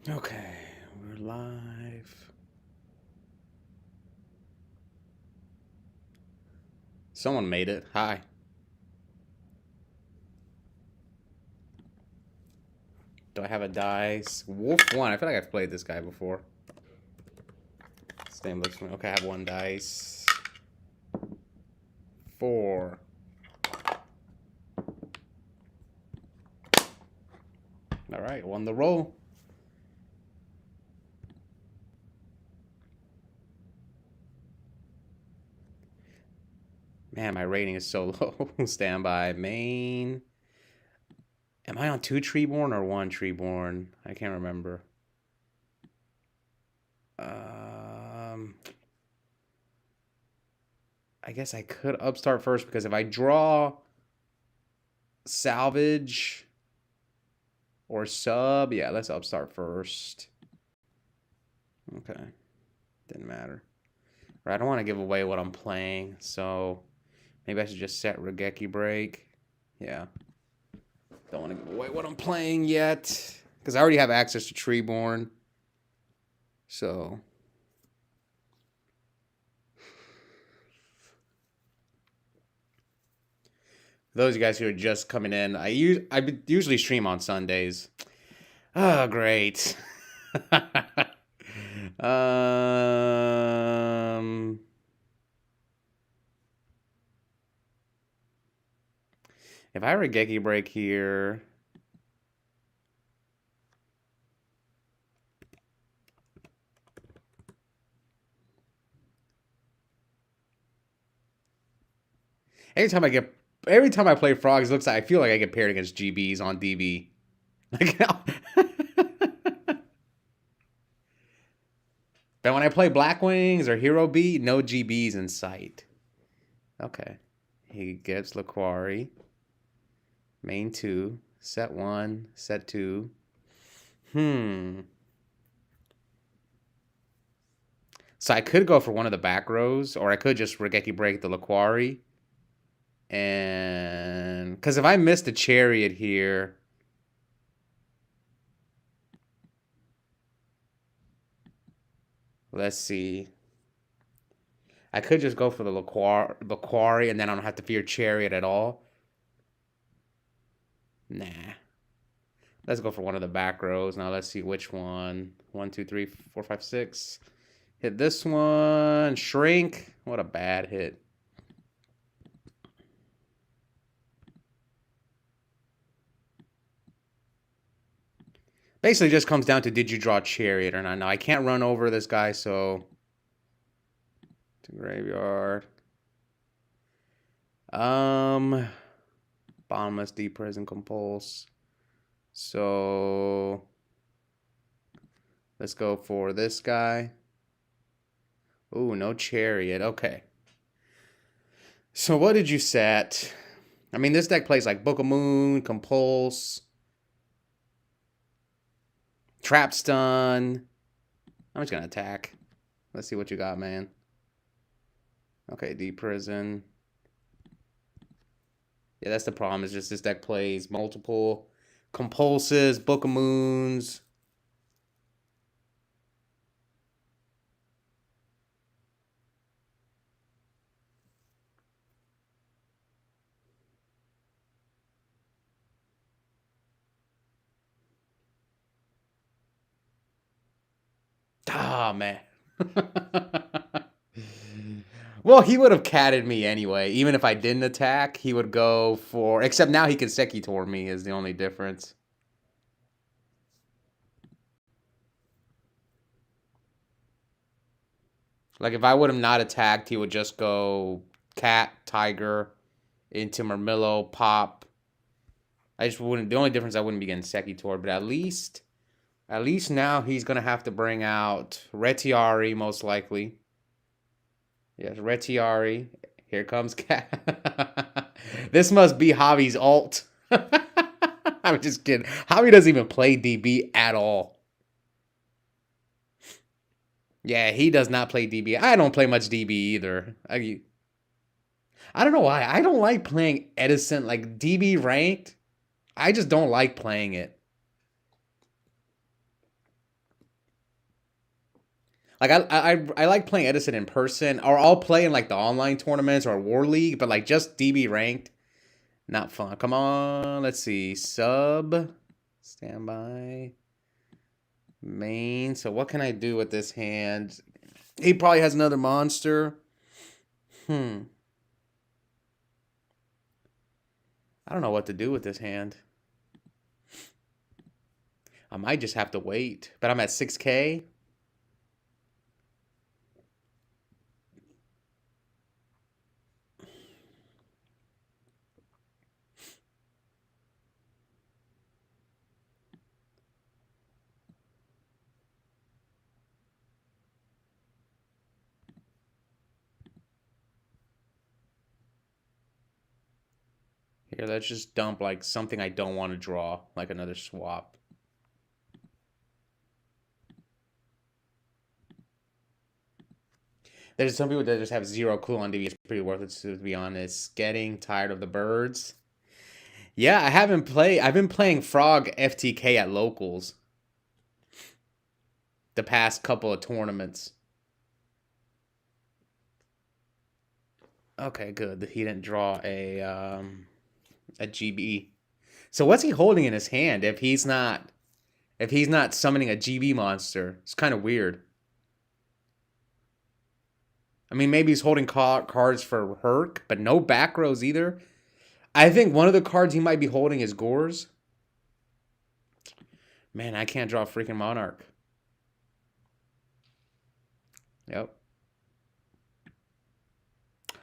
Okay, we're live. Someone made it. Hi. Do I have a dice? Wolf 1. I feel like I've played this guy before. Stainless. Okay, I have one dice. 4. All right, won the roll. Man, my rating is so low. Standby. Main. Am I on 2 Treeborn or 1 Treeborn? I can't remember. I guess I could upstart first because if I draw salvage or sub, yeah, let's upstart first. Okay, didn't matter. Right, I don't want to give away what I'm playing, so maybe I should just set Regeki break. Yeah, don't want to give away what I'm playing yet because I already have access to Treeborn. So those of you guys who are just coming in, I usually stream on Sundays. Oh, great. um, if I Regeki break here, every time I play frogs, it looks like I feel like I get paired against GBs on DB. Like, but when I play Black Wings or Hero B, no GBs in sight. Okay. He gets Laquari. Main 2. Set 1. Set 2. So I could go for one of the back rows, or I could just Regeki break the Laquari. And because if I missed a Chariot here, let's see. I could just go for the Laquari, and then I don't have to fear Chariot at all. Nah. Let's go for one of the back rows. Now let's see which one. 1, 2, 3, 4, 5, 6. Hit this one. Shrink. What a bad hit. Basically just comes down to did you draw Chariot or not. Now I can't run over this guy, so to graveyard. Bottomless, deep prison, compulse. So let's go for this guy. Ooh, no Chariot. Okay. So what did you set? I mean, this deck plays like Book of Moon, Compulse, Trap Stun. I'm just going to attack. Let's see what you got, man. Okay, Deep Prison. Yeah, that's the problem. It's just this deck plays multiple Compulses, Book of Moons. Ah, man. Well, he would have catted me anyway. Even if I didn't attack, he would go for... Except now he can Sekitor me is the only difference. Like, if I would have not attacked, he would just go Cat, Tiger, into Murmillo, Pop. I just wouldn't... The only difference, I wouldn't be getting Sekitor. But at least now he's going to have to bring out Retiari, most likely. Yes, Retiari. Here comes Cat. This must be Javi's alt. I'm just kidding. Javi doesn't even play DB at all. Yeah, he does not play DB. I don't play much DB either. I don't know why. I don't like playing Edison, like DB ranked. I just don't like playing it. Like I like playing Edison in person, or I'll play in like the online tournaments or War League, but like just DB ranked, not fun. Come on, let's see. Sub, standby, main. So what can I do with this hand? He probably has another monster. Hmm. I don't know what to do with this hand. I might just have to wait, but I'm at 6K. Here, let's just dump like something I don't want to draw, like another swap. There's some people that just have zero clue on DB. It's pretty worthless, to be honest. Getting tired of the birds. Yeah, I haven't played. I've been playing Frog FTK at locals the past couple of tournaments. Okay, good. He didn't draw a GB. So what's he holding in his hand if he's not summoning a GB monster? It's kind of weird. I mean, maybe he's holding cards for Herc, but no back rows either. I think one of the cards he might be holding is Gores. Man, I can't draw a freaking Monarch. Yep.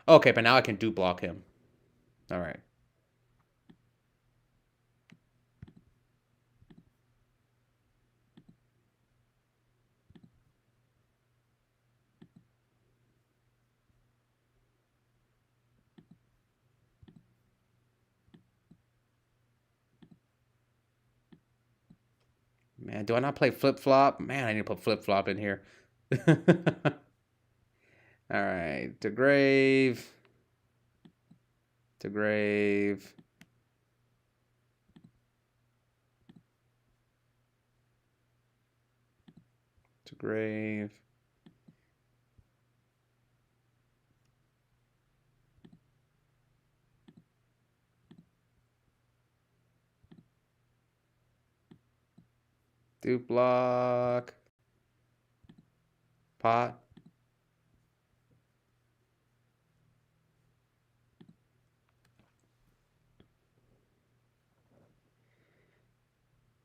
Okay, but now I can do block him. All right. Man, do I not play flip-flop? Man, I need to put flip-flop in here. All right, to grave. To grave. To grave. Do block. Pot.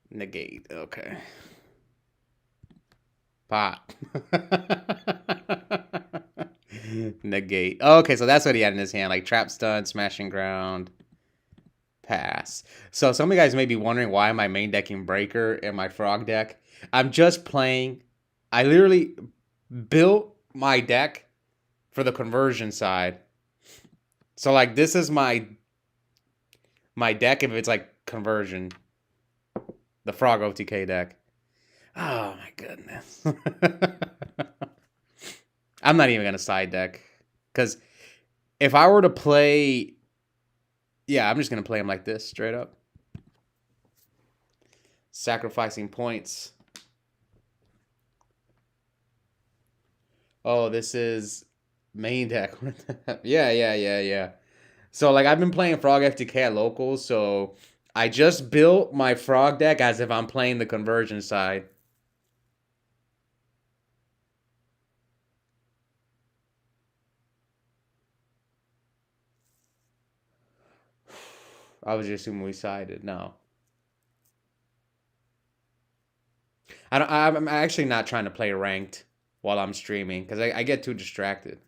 Negate. Okay. Pot. Negate. Okay, so that's what he had in his hand. Like trap stun, smashing ground, pass. So some of you guys may be wondering why am I main decking Breaker in my Frog deck. I'm just playing. I literally built my deck for the conversion side. So like this is my deck if it's like conversion. The Frog OTK deck. Oh my goodness. I'm not even gonna side deck. Because if I were to play, yeah, I'm just gonna play him like this, straight up. Sacrificing points. Oh, this is main deck. Yeah. So like I've been playing Frog FTK at locals, so I just built my Frog deck as if I'm playing the conversion side. I was just assuming we sided. No. I'm actually not trying to play ranked while I'm streaming because I get too distracted.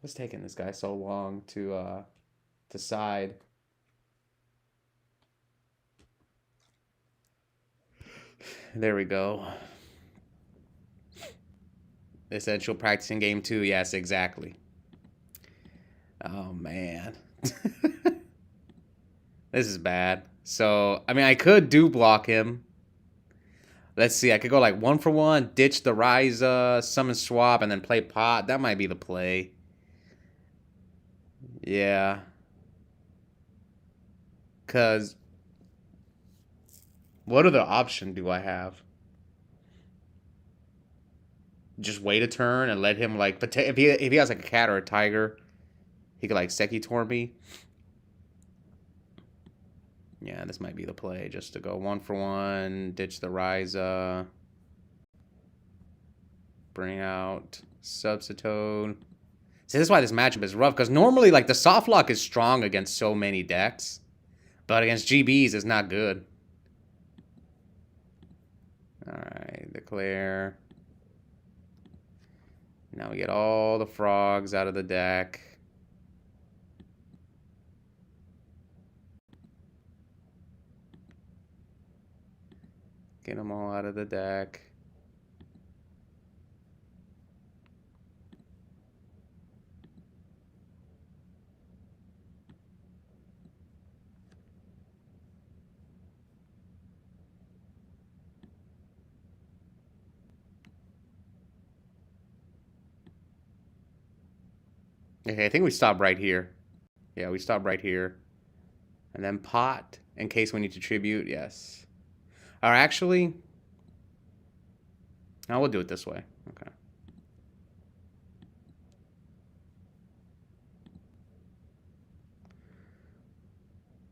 What's taking this guy so long to side? There we go. Essential practicing game 2. Yes, exactly. Oh, man. This is bad. So, I mean, I could do block him. Let's see. I could go like 1 for 1, ditch the Ryza, summon swap, and then play pot. That might be the play. Yeah. Because what other option do I have? Just wait a turn and let him like. But if he has like a cat or a tiger, he could like Sekitor me. Yeah, this might be the play. Just to go 1-for-1, ditch the Ryza, bring out Substitute. See, this is why this matchup is rough, because normally like the soft lock is strong against so many decks, but against GBs it's not good. Alright, declare. Now we get all the frogs out of the deck. Get them all out of the deck. Okay, I think we stop right here. Yeah, we stop right here. And then pot, in case we need to tribute, yes. Or actually, no, we'll do it this way. Okay.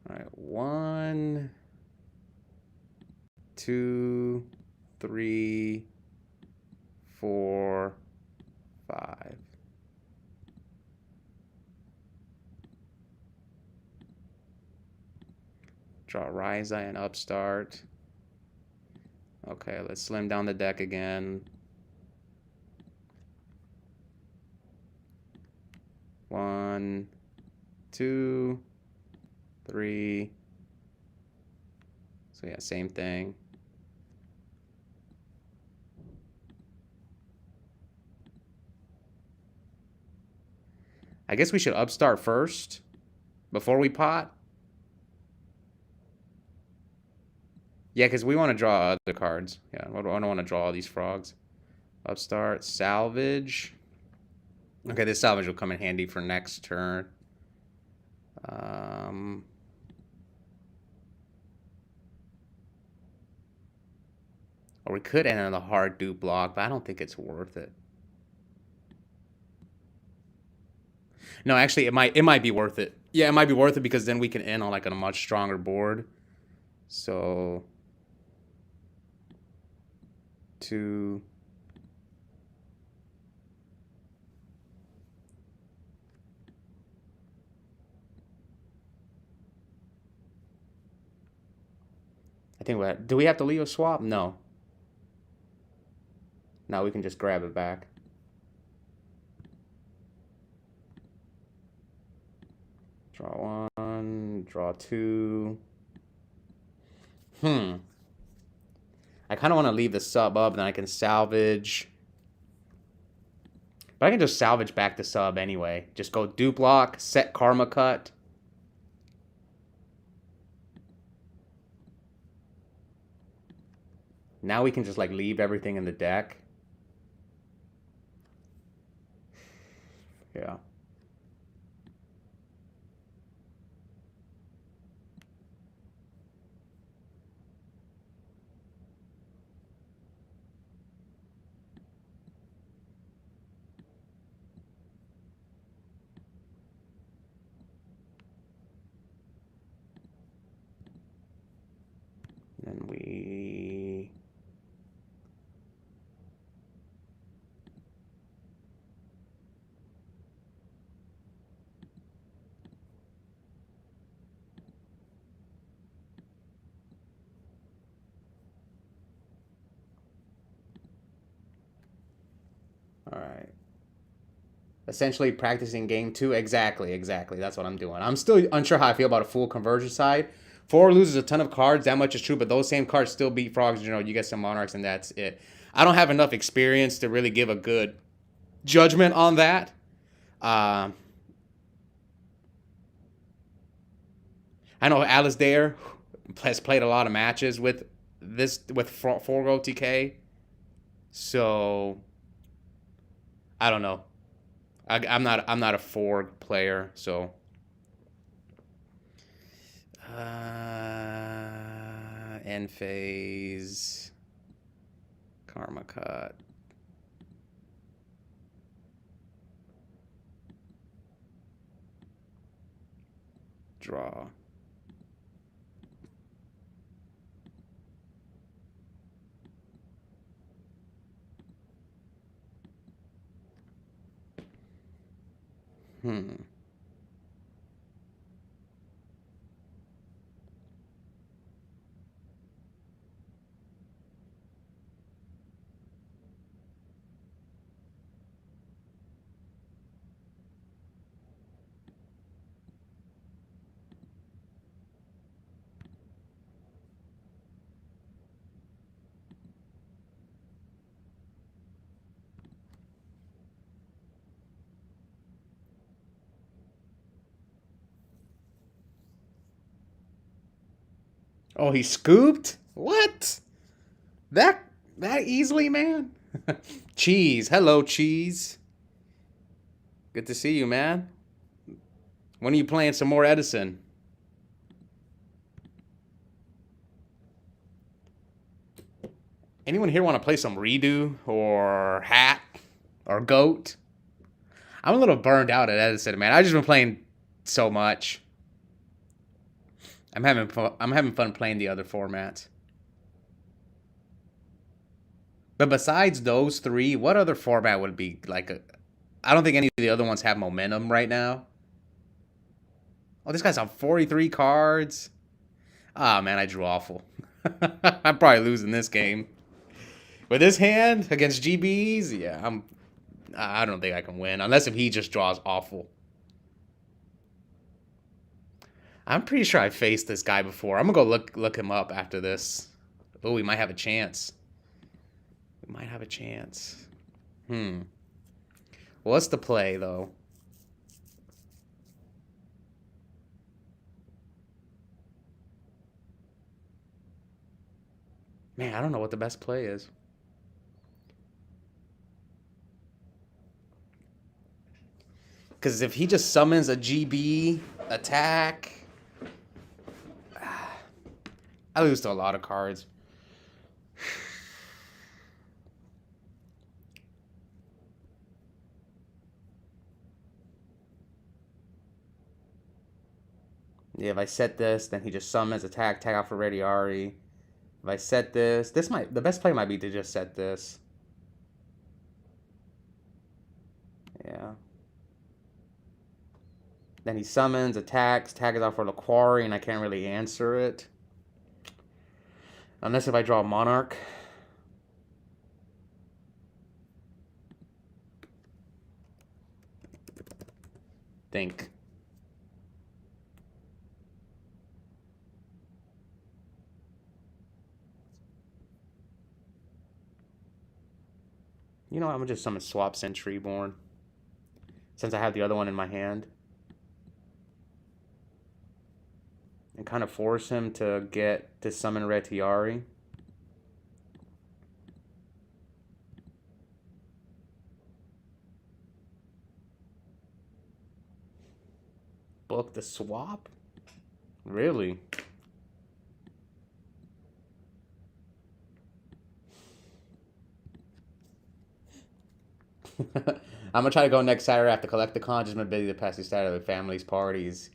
All right, 1, 2, 3, 4, 5. Draw Ryza and Upstart. Okay, let's slim down the deck again. 1, 2, 3. So yeah, same thing. I guess we should Upstart first before we pot. Yeah, because we want to draw other cards. Yeah, I don't want to draw all these frogs. Upstart, salvage. Okay, this salvage will come in handy for next turn. Or we could end on the hard dupe block, but I don't think it's worth it. No, actually, it might be worth it. Yeah, it might be worth it because then we can end on like on a much stronger board. So 2. I think do we have to leave a swap? No. No, we can just grab it back. Draw 1, draw 2. I kind of want to leave the sub up, then I can salvage. But I can just salvage back the sub anyway. Just go dupe lock, set Karma Cut. Now we can just like leave everything in the deck. Yeah. Then we... All right. Essentially practicing game 2. Exactly. That's what I'm doing. I'm still unsure how I feel about a full conversion side. 4 loses a ton of cards. That much is true, but those same cards still beat frogs. You know, you get some monarchs, and that's it. I don't have enough experience to really give a good judgment on that. I know Alice Dare has played a lot of matches with Forgo TK. So I don't know. I'm not a Forg player, so End phase. Karma cut. Draw. Hmm. Oh, he scooped? What? That that easily, man? Cheese. Hello, Cheese. Good to see you, man. When are you playing some more Edison? Anyone here want to play some Redo or Hat or Goat? I'm a little burned out at Edison, man. I've just been playing so much. I'm having fun playing the other formats. But besides those three, what other format would be like a? I don't think any of the other ones have momentum right now. Oh, this guy's on 43 cards. Ah, man, I drew awful. I'm probably losing this game. With this hand against GBs, yeah, I don't think I can win unless if he just draws awful. I'm pretty sure I faced this guy before. I'm gonna go look him up after this. Oh, we might have a chance. We might have a chance. What's the play though? Man, I don't know what the best play is. Because if he just summons a GB attack, I lose to a lot of cards. Yeah, if I set this, then he just summons attack, tag out for Radiari. If I set this, the best play might be to just set this. Yeah. Then he summons, attacks, tags out for the quarry, and I can't really answer it. Unless if I draw a Monarch. Think. You know what, I'm gonna just summon Swap Sentryborn. Since I have the other one in my hand. And kind of force him to get to summon Retiari. Book the swap? Really? I'm gonna try to go next Saturday after collect the con. Just been busy the past 2 Saturday, families, parties.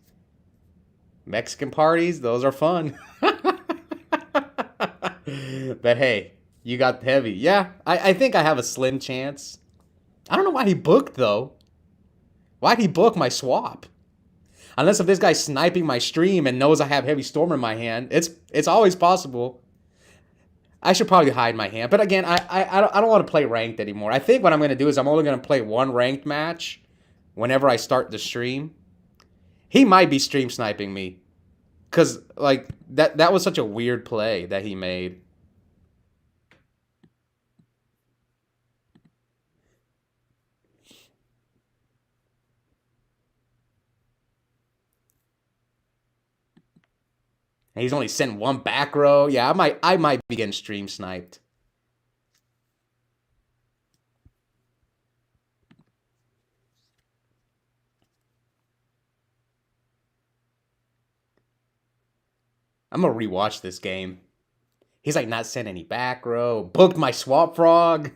Mexican parties, those are fun. But hey, you got heavy. Yeah, I think I have a slim chance. I don't know why he booked though. Why'd he book my swap? Unless if this guy's sniping my stream and knows I have Heavy Storm in my hand, it's always possible. I should probably hide my hand, but again, I don't want to play ranked anymore. I think what I'm gonna do is I'm only gonna play one ranked match whenever I start the stream. He might be stream sniping me, cause like that was such a weird play that he made. And he's only sent one back row. Yeah, I might be getting stream sniped. I'm gonna rewatch this game. He's like not sent any back row. Booked my swap frog.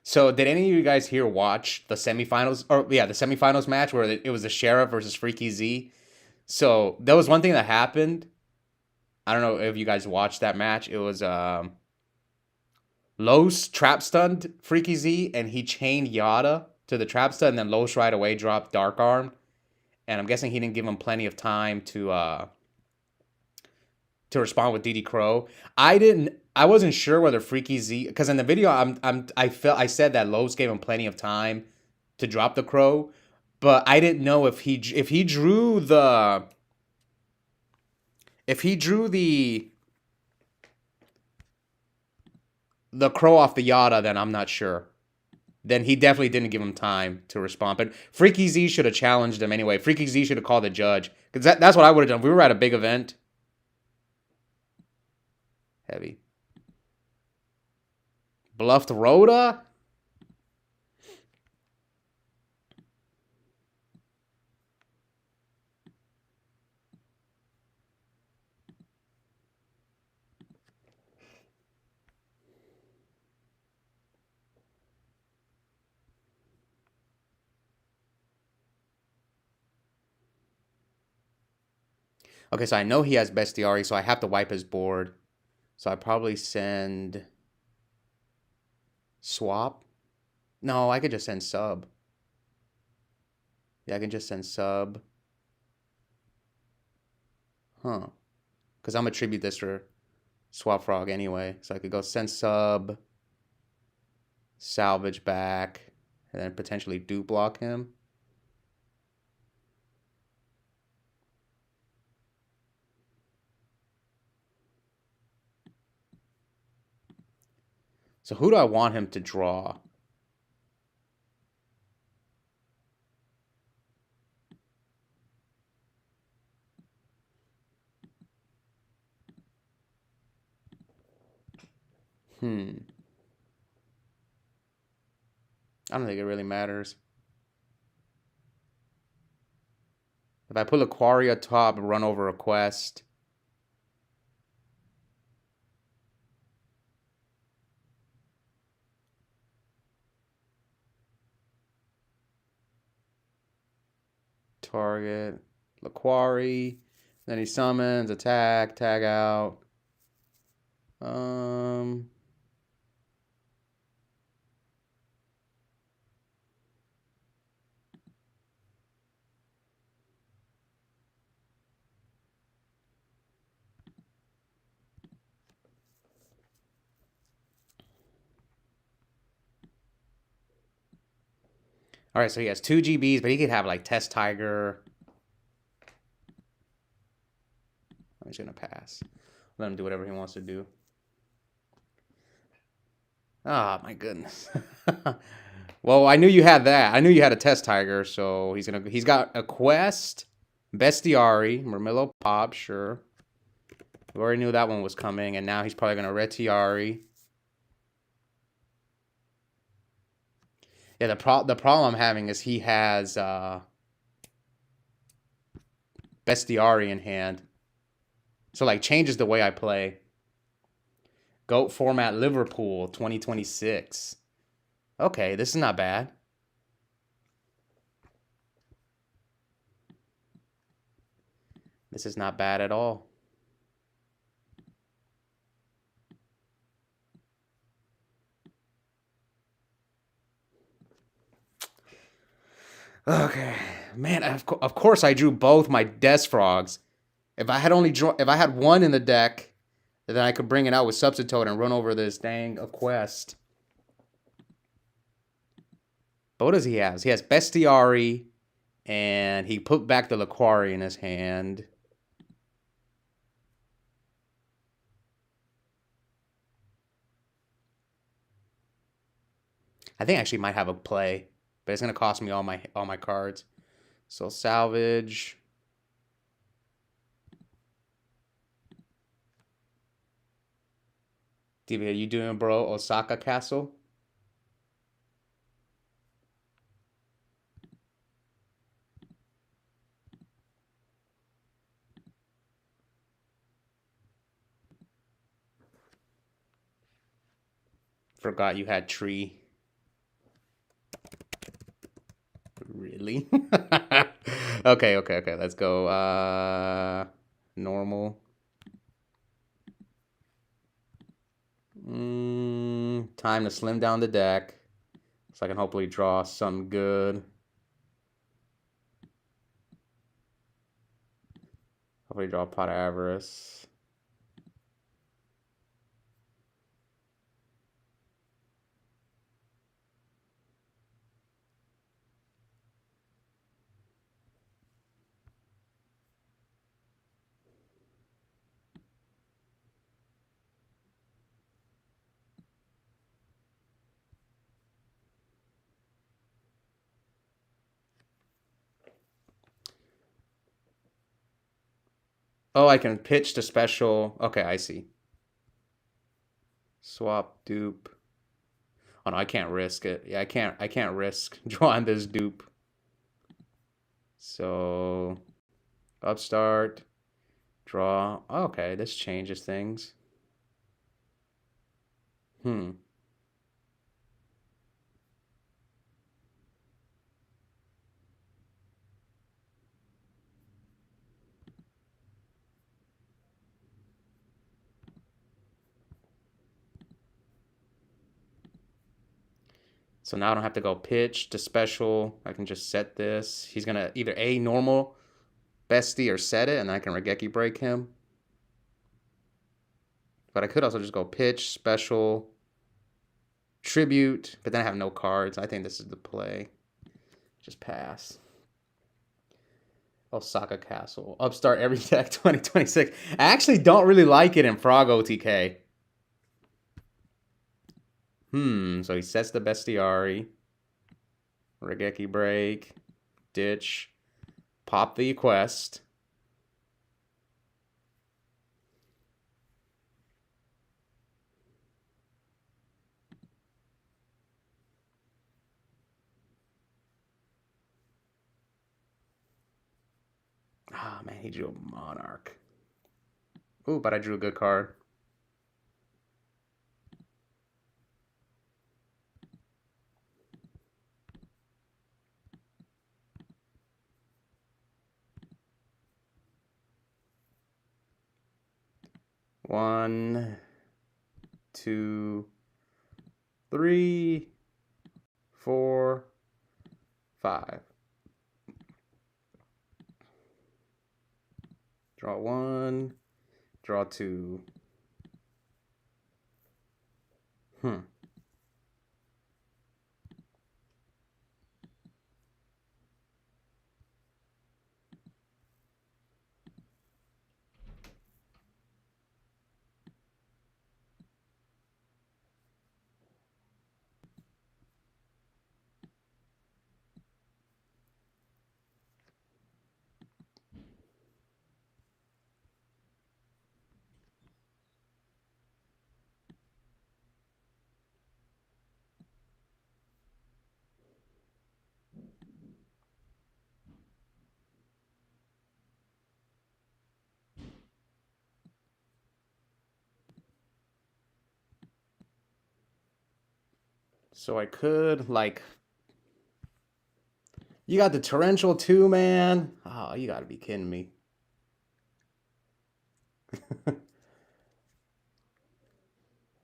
So, did any of you guys here watch the semifinals? Or yeah, the semifinals match where it was the Sheriff versus Freaky Z. So there was one thing that happened. I don't know if you guys watched that match. It was Los trap stunned Freaky Z, and he chained Yada to the trap stun, and then Los right away dropped Dark Arm, and I'm guessing he didn't give him plenty of time to respond with DD Crow. I wasn't sure whether Freaky Z, because in the video I said that Los gave him plenty of time to drop the Crow, but I didn't know if he drew the Crow off the Yada, then I'm not sure. Then he definitely didn't give him time to respond. But Freaky Z should have challenged him anyway. Freaky Z should have called the judge. Because that's what I would have done. If we were at a big event. Heavy. Bluffed Rhoda? Okay, so I know he has Bestiari, so I have to wipe his board. So I probably send swap. No, I could just send sub. Yeah, I can just send sub. Huh. Because I'm going to tribute this for Swap Frog anyway. So I could go send sub, salvage back, and then potentially dupe block him. So who do I want him to draw? I don't think it really matters. If I put Aquaria top, run over a quest. Target, Laquari. Then he summons, attack, tag out. All right, so he has 2 GBs, but he could have like Test Tiger. I'm just gonna pass. Let him do whatever he wants to do. Ah, my goodness. Well, I knew you had that. I knew you had a Test Tiger, so he's got a quest, Bestiari, Murmillo Pop, sure. We already knew that one was coming, and now he's probably gonna Retiari. Yeah, the problem I'm having is he has Bestiari in hand. So like changes the way I play. GOAT format Liverpool 2026. Okay, this is not bad. This is not bad at all. Okay, man. Of course, I drew both my Death Frogs. If I had one in the deck, then I could bring it out with Substitute and run over this dang quest. But what does he have? He has Bestiari, and he put back the Laquari in his hand. I think I actually might have a play, but it's gonna cost me all my cards. So salvage. DB, are you doing, bro? Osaka Castle? Forgot you had tree. Really? Okay. Let's go. Normal. Time to slim down the deck so I can hopefully draw some good. Hopefully draw a Pot of Avarice. Oh, I can pitch to special. Okay, I see. Swap dupe. Oh no, I can't risk it. Yeah, I can't risk drawing this dupe. So upstart, draw. Oh, okay, this changes things. Hmm. So now I don't have to go pitch to special. I can just set this. He's gonna either A, normal, bestie, or set it, and I can Regeki break him. But I could also just go pitch, special, tribute, but then I have no cards. I think this is the play. Just pass. Osaka Castle. Upstart every deck 2026. I actually don't really like it in Frog OTK. So he sets the Bestiari. Regeki break. Ditch. Pop the quest. Ah, man, he drew a Monarch. Ooh, but I drew a good card. One, two, three, four, five. Draw one, draw two. So I could, like, you got the torrential too, man. Oh, you gotta be kidding me.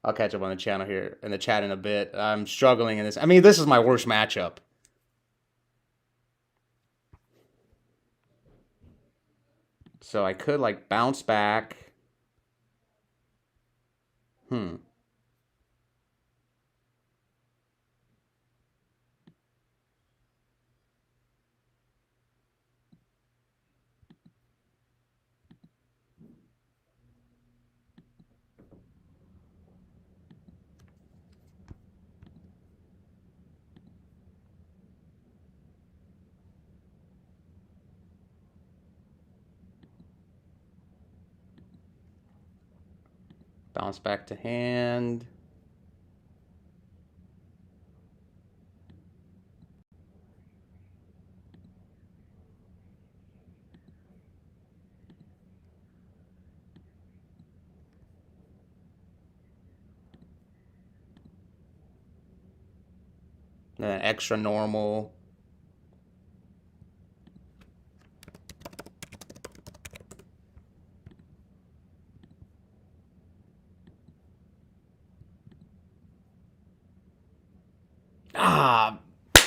I'll catch up on the channel here in the chat in a bit. I'm struggling in this. I mean, this is my worst matchup. So I could like bounce back. Hmm. Bounce back to hand. And then extra normal. Ah,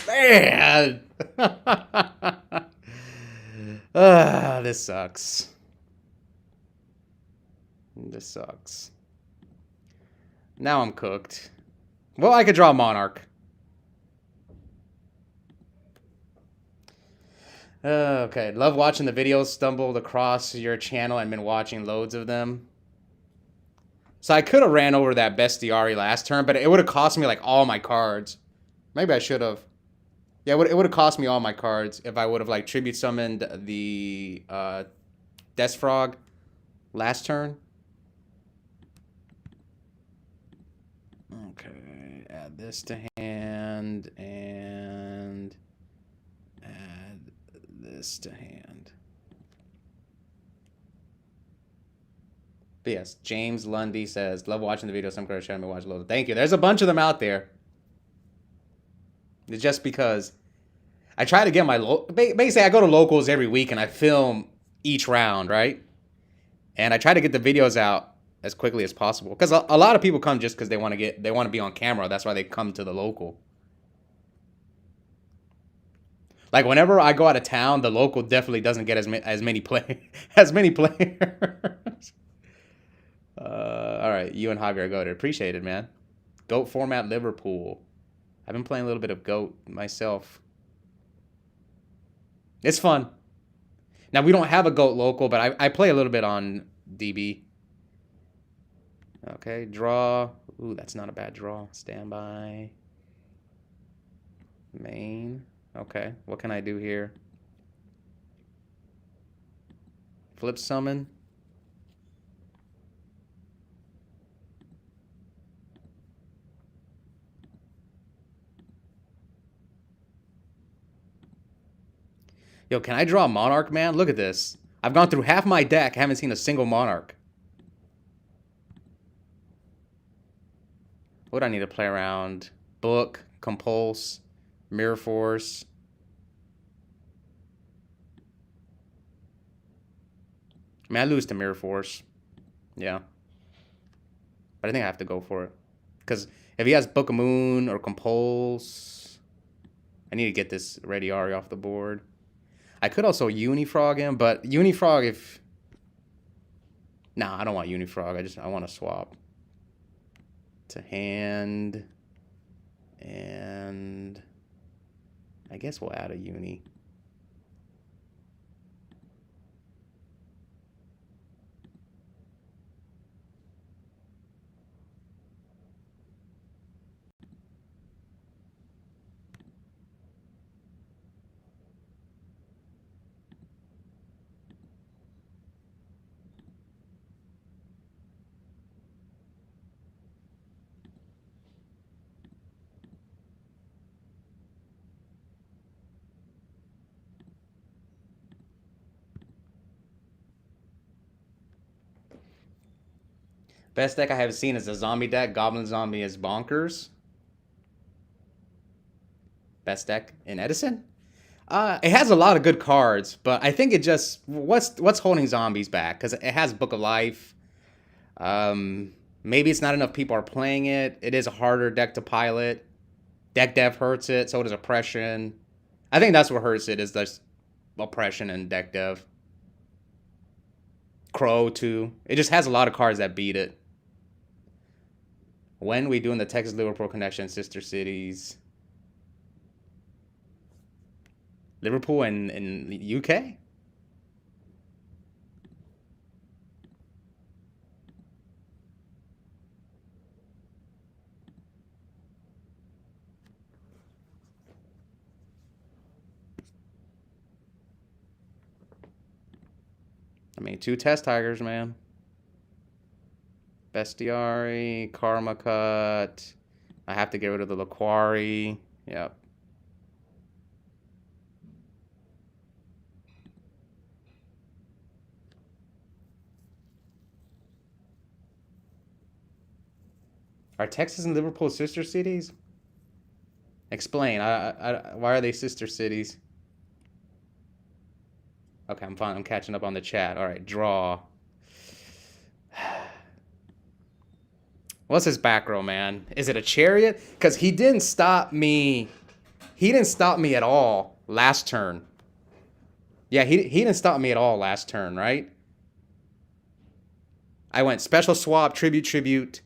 man. This sucks. This sucks. Now I'm cooked. Well, I could draw Monarch. Okay, love watching the videos. Stumbled across your channel and been watching loads of them. So I could have ran over that Bestiari last turn, but it would have cost me like all my cards. Maybe I should have. Yeah, it would have cost me all my cards if I would have like tribute summoned the Death Frog last turn. Okay, add this to hand and add this to hand. But yes, James Lundy says, love watching the videos. I'm going to try to watch loads. Thank you. There's a bunch of them out there. It's just because I try to get my... Basically, I go to locals every week and I film each round, right? And I try to get the videos out as quickly as possible. Because a lot of people come just because they want to be on camera. That's why they come to the local. Like, whenever I go out of town, the local definitely doesn't get as many players. All right, you and Javier Goated. Appreciate it, man. GOAT format Liverpool. I've been playing a little bit of GOAT myself. It's fun. Now, we don't have a GOAT local, but I play a little bit on DB. Okay, draw. Ooh, that's not a bad draw. Standby. Main. Okay, what can I do here? Flip summon. Yo, can I draw a Monarch, man? Look at this. I've gone through half my deck. Haven't seen a single Monarch. What do I need to play around? Book, Compulse, Mirror Force. I mean, I lose to Mirror Force. Yeah. But I think I have to go for it. Because if he has Book of Moon or Compulse, I need to get this Rediari off the board. I could also Unifrog him, but Unifrog if... Nah, I don't want Unifrog. I want to swap. To hand. And I guess we'll add a Uni. Best deck I have seen is a zombie deck. Goblin Zombie is bonkers. Best deck in Edison? It has a lot of good cards, but I think it just... What's holding zombies back? Because it has Book of Life. Maybe it's not enough people are playing it. It is a harder deck to pilot. Deck dev hurts it. So does Oppression. I think that's what hurts it, is this Oppression and deck dev. Crow, too. It just has a lot of cards that beat it. When we doing the Texas-Liverpool connection, sister cities? Liverpool and UK? I mean, 2 test tigers, man. Bestiary, Karma Cut. I have to get rid of the Laquari. Yep. Are Texas and Liverpool sister cities? Explain. Why are they sister cities? Okay, I'm fine. I'm catching up on the chat. All right, draw. What's his back row, man? Is it a chariot? Because he didn't stop me. He didn't stop me at all last turn. Yeah, he didn't stop me at all last turn, right? I went special swap, tribute, tribute.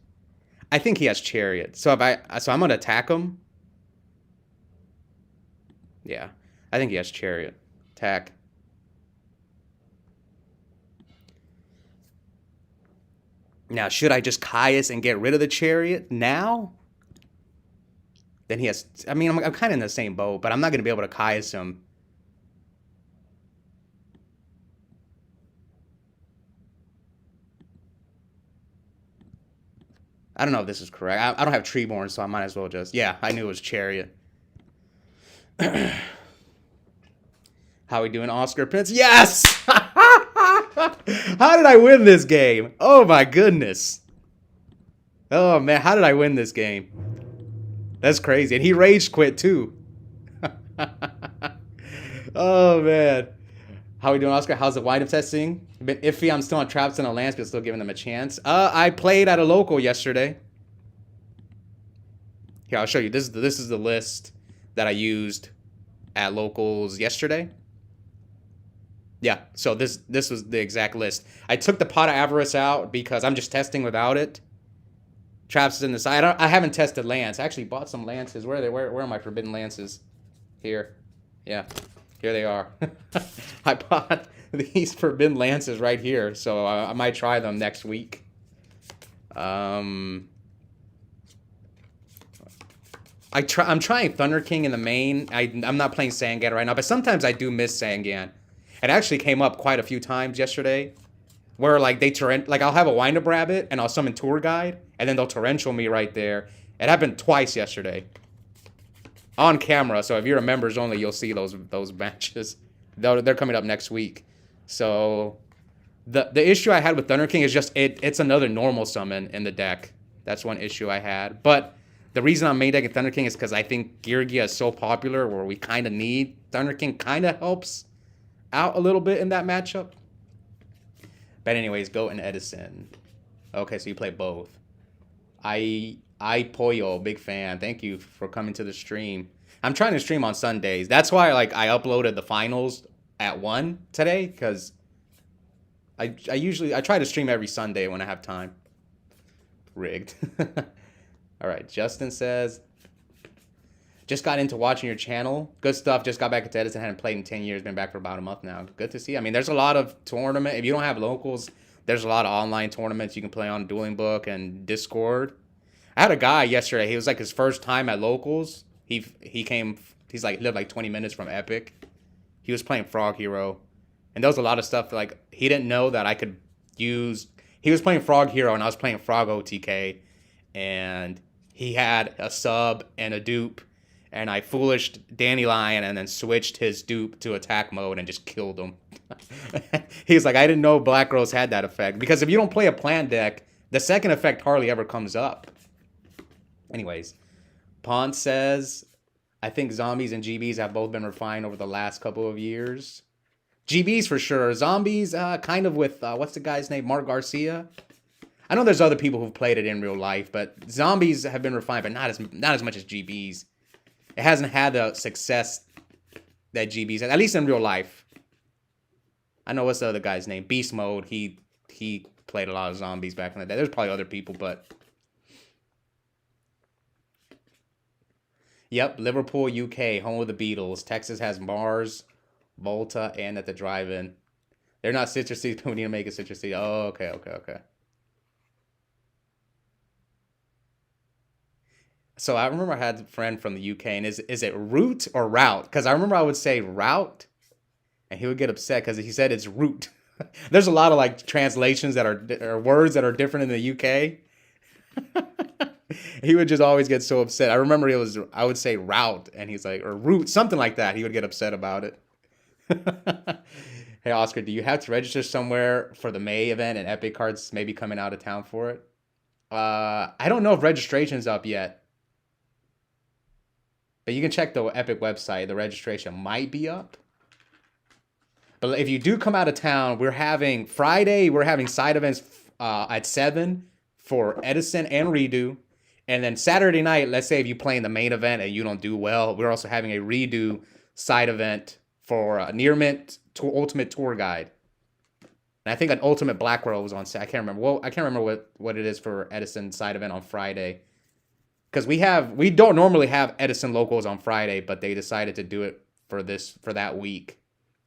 I think he has chariot. So I'm gonna attack him. Yeah, I think he has chariot. Attack. Now, should I just Caius and get rid of the chariot now? Then he has... I mean, I'm kind of in the same boat, but I'm not going to be able to Caius him. I don't know if this is correct. I don't have Treeborn, so I might as well just... Yeah, I knew it was chariot. How we doing, Oscar Prince? Yes! How did I win this game? Oh, my goodness. Oh, man, how did I win this game? That's crazy. And he rage quit, too. Oh, man. How we doing, Oscar? How's the wind-up testing? Been iffy. I'm still on Traps and a Lance, but still giving them a chance. I played at a local yesterday. Here, I'll show you. This is the list that I used at locals yesterday. Yeah, so this was the exact list. I took the Pot of Avarice out because I'm just testing without it. Traps is in the side. I haven't tested Lance. I actually bought some Lances. Where are they? Where are my Forbidden Lances? Here. Yeah. Here they are. I bought these Forbidden Lances right here, so I might try them next week. I'm trying Thunder King in the main. I'm not playing Sangan right now, but sometimes I do miss Sangan. It actually came up quite a few times yesterday, where like I'll have a wind-up rabbit and I'll summon Tour Guide, and then they'll torrential me right there. It happened twice yesterday, on camera. So if you're a members only, you'll see those matches. They're coming up next week. So the issue I had with Thunder King is just it's another normal summon in the deck. That's one issue I had. But the reason I'm main decking Thunder King is because I think Geargia is so popular where we kind of need Thunder King. Kind of helps out a little bit in that matchup. But anyways, Goat and Edison. Okay, so you play both. I Pollo, big fan. Thank you for coming to the stream. I'm trying to stream on Sundays. That's why I uploaded the finals at 1 today, because I try to stream every Sunday when I have time. Rigged. All right, Justin says, just got into watching your channel. Good stuff. Just got back into Edison. Hadn't played in 10 years. Been back for about a month now. Good to see. I mean, there's a lot of tournament. If you don't have locals, there's a lot of online tournaments you can play on Dueling Book and Discord. I had a guy yesterday. He was like his first time at locals. He came. He's like lived like 20 minutes from Epic. He was playing Frog Hero, and there was a lot of stuff like he didn't know that I could use. He was playing Frog Hero, and I was playing Frog OTK, and he had a sub and a dupe. And I foolished Dandelion and then switched his dupe to attack mode and just killed him. He's like, I didn't know Black Rose had that effect. Because if you don't play a plant deck, the second effect hardly ever comes up. Anyways, Pont says, I think zombies and GBs have both been refined over the last couple of years. GBs for sure. Zombies, kind of with, what's the guy's name? Mark Garcia? I know there's other people who've played it in real life, but zombies have been refined, but not as much as GBs. It hasn't had the success that GB's had, at least in real life. I know what's the other guy's name? Beast Mode. He played a lot of zombies back in the day. There's probably other people, but... Yep, Liverpool, UK, home of the Beatles. Texas has Mars, Volta, and at the drive-in. They're not sister cities, but we need to make a sister city. Oh, okay. So I remember I had a friend from the UK, and is it root or route? Because I remember I would say route, and he would get upset because he said it's root. There's a lot of like translations that are or words that are different in the UK. He would just always get so upset. I remember I would say route, and he's like, or root, something like that. He would get upset about it. Hey, Oscar, do you have to register somewhere for the May event and Epic Cards maybe coming out of town for it? I don't know if registration's up yet, but you can check the Epic website. The registration might be up. But if you do come out of town, we're having side events at 7 for Edison and Redo. And then Saturday night, let's say if you play in the main event and you don't do well, we're also having a Redo side event for Near Mint Ultimate Tour Guide. And I think an Ultimate Blackwell was on. I can't remember. Well, I can't remember what it is for Edison side event on Friday. Because we don't normally have Edison locals on Friday, but they decided to do it for that week.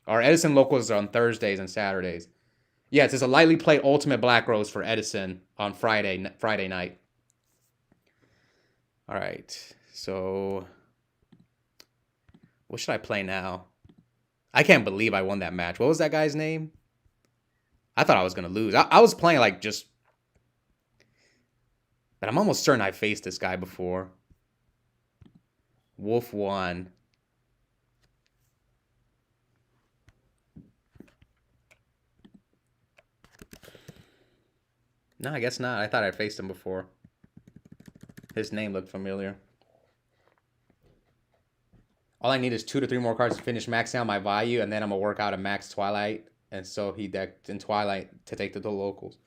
Our Edison locals are on Thursdays and Saturdays. Yes, it's a lightly played Ultimate Black Rose for Edison on Friday night. All right, so what should I play now? I can't believe I won that match. What was that guy's name? I thought I was going to lose. I was playing like just... But I'm almost certain I faced this guy before. Wolf 1. No, I guess not. I thought I faced him before. His name looked familiar. All I need is 2 to 3 more cards to finish maxing out my value, and then I'm going to work out a max Twilight. And so he decked in Twilight to take the locals.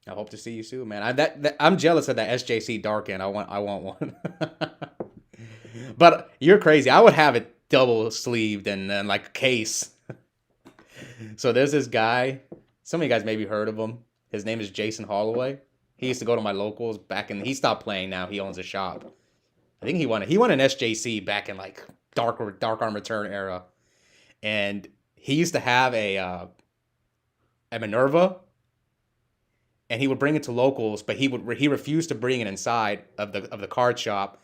I hope to see you soon, man. I'm jealous of that SJC Dark End. I want one. But you're crazy. I would have it double sleeved and then like a case. So there's this guy. Some of you guys maybe heard of him. His name is Jason Holloway. He used to go to my locals back in. He stopped playing now. He owns a shop. I think he won an SJC back in like Dark Arm Return era, and he used to have a Minerva. And he would bring it to locals, but he refused to bring it inside of the card shop.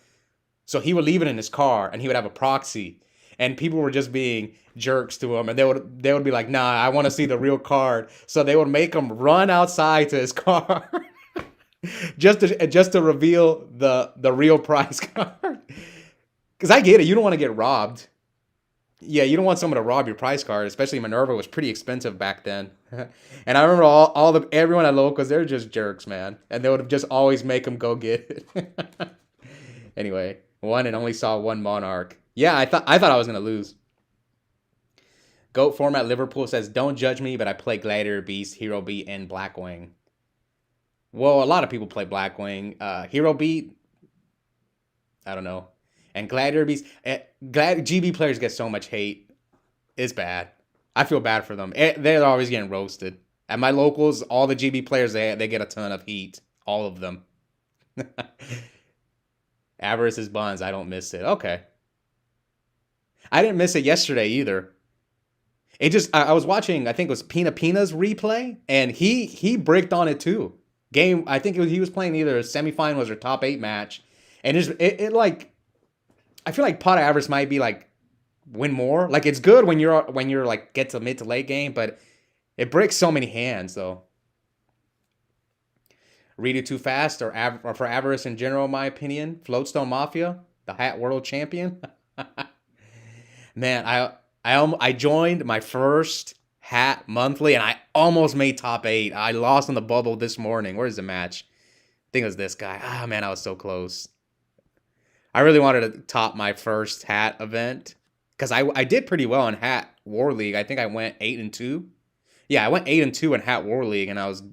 So he would leave it in his car, and he would have a proxy. And people were just being jerks to him, and they would be like, "Nah, I want to see the real card." So they would make him run outside to his car just to reveal the real prize card. Because I get it, you don't want to get robbed. Yeah, you don't want someone to rob your prize card, especially Minerva was pretty expensive back then. And I remember everyone at locals, they're just jerks, man. And they would just always make them go get it. Anyway, won and only saw one Monarch. Yeah, I thought I was gonna lose. Goat Format Liverpool says, "Don't judge me, but I play Gladiator Beast, Hero Beat, and Blackwing." Well, a lot of people play Blackwing. Hero Beat, I don't know. And Gladiator Beast, GB players get so much hate. It's bad. I feel bad for them. They're always getting roasted. At my locals, all the GB players, they get a ton of heat. All of them. Avarice is buns. I don't miss it. Okay. I didn't miss it yesterday either. I was watching, I think it was Pina's replay, and he bricked on it too. I think he was playing either a semifinals or top 8 match. And it like, I feel like pot average might be like win more. Like it's good when you're like get to mid to late game, but it breaks so many hands though. Read it too fast or for avarice in general, in my opinion. Floatstone Mafia, the Hat World Champion. Man, I joined my first Hat monthly and I almost made top 8. I lost in the bubble this morning. Where's the match? I think it was this guy. Ah, man, I was so close. I really wanted to top my first Hat event because I did pretty well in Hat War League. I think I went 8-2. Yeah, I went 8-2 in Hat War League, and I was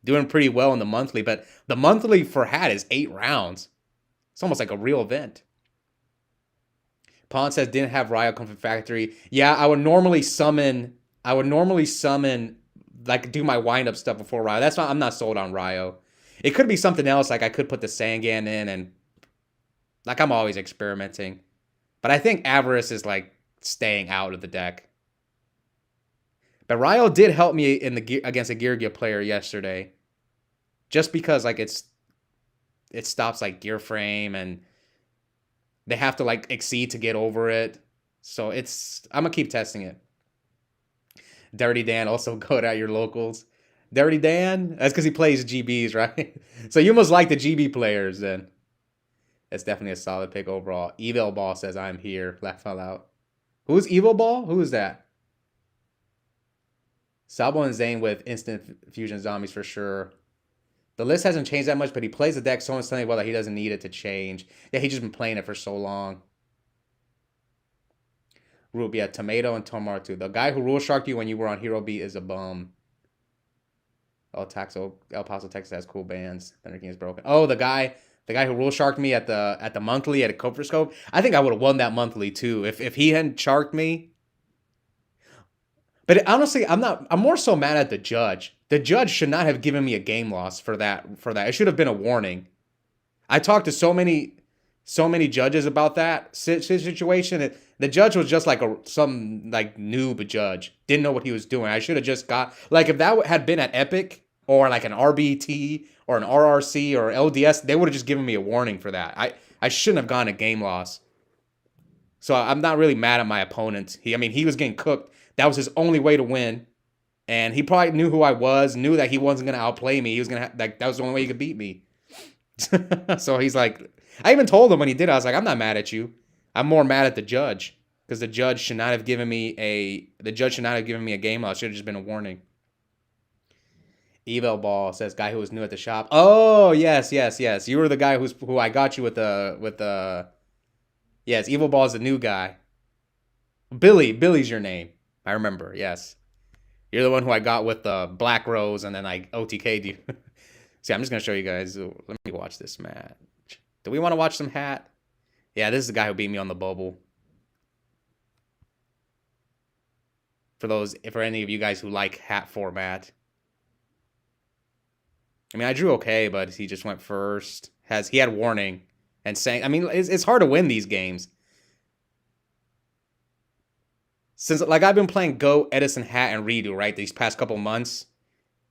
doing pretty well in the monthly. But the monthly for Hat is 8 rounds. It's almost like a real event. Pawn says didn't have Ryo come from factory. Yeah, I would normally summon like do my wind up stuff before Ryo. That's why I'm not sold on Ryo. It could be something else. Like I could put the Sangan in and. Like, I'm always experimenting. But I think Avarice is, like, staying out of the deck. But Ryo did help me against a Gear player yesterday. Just because, like, it stops, like, Gear Frame and They have to like exceed to get over it. So I'm gonna keep testing it. Dirty Dan also good at your locals. Dirty Dan? That's because he plays GBs, right? So you must like the GB players then. That's definitely a solid pick overall. Evil Ball says I'm here. Laugh out loud. Who's Evil Ball? Who is that? Sabo and Zane with instant fusion zombies for sure. The list hasn't changed that much, but he plays the deck so instantly well that he doesn't need it to change. Yeah, he's just been playing it for so long. Rube, yeah, Tomato and Tomar too. The guy who rule sharked you when you were on Hero Beat is a bum. El Paso, Texas has cool bands. Thunder King is broken. Oh, the guy who rule sharked me at the monthly at a Copper Scope. I think I would have won that monthly too if he hadn't sharked me. But honestly, I'm more so mad at the judge. The judge should not have given me a game loss for that. It should have been a warning. I talked to so many judges about that situation. The judge was just like some noob judge. Didn't know what he was doing. I should have just got, like, if that had been at Epic or like an RBT or an RRC or LDS, they would have just given me a warning for that. I shouldn't have gotten a game loss. So I'm not really mad at my opponent. He was getting cooked. That was his only way to win. And he probably knew who I was, knew that he wasn't going to outplay me. He was going to, that was the only way he could beat me. So he's like, I even told him when he did, I was like, I'm not mad at you. I'm more mad at the judge. Because the judge should not have given me a game loss. It should have just been a warning. Evil Ball says, guy who was new at the shop. Oh, yes. You were the guy who I got you with the yes, Evil Ball is the new guy. Billy's your name. I remember, yes. You're the one who I got with the Black Rose, and then I OTK'd you. See, I'm just going to show you guys. Let me watch this match. Do we want to watch some hat? Yeah, this is the guy who beat me on the bubble. For any of you guys who like hat format. I drew okay, but he just went first. He had warning and saying, it's hard to win these games. Since I've been playing Go, Edison, Hat, and Redo, right, these past couple months,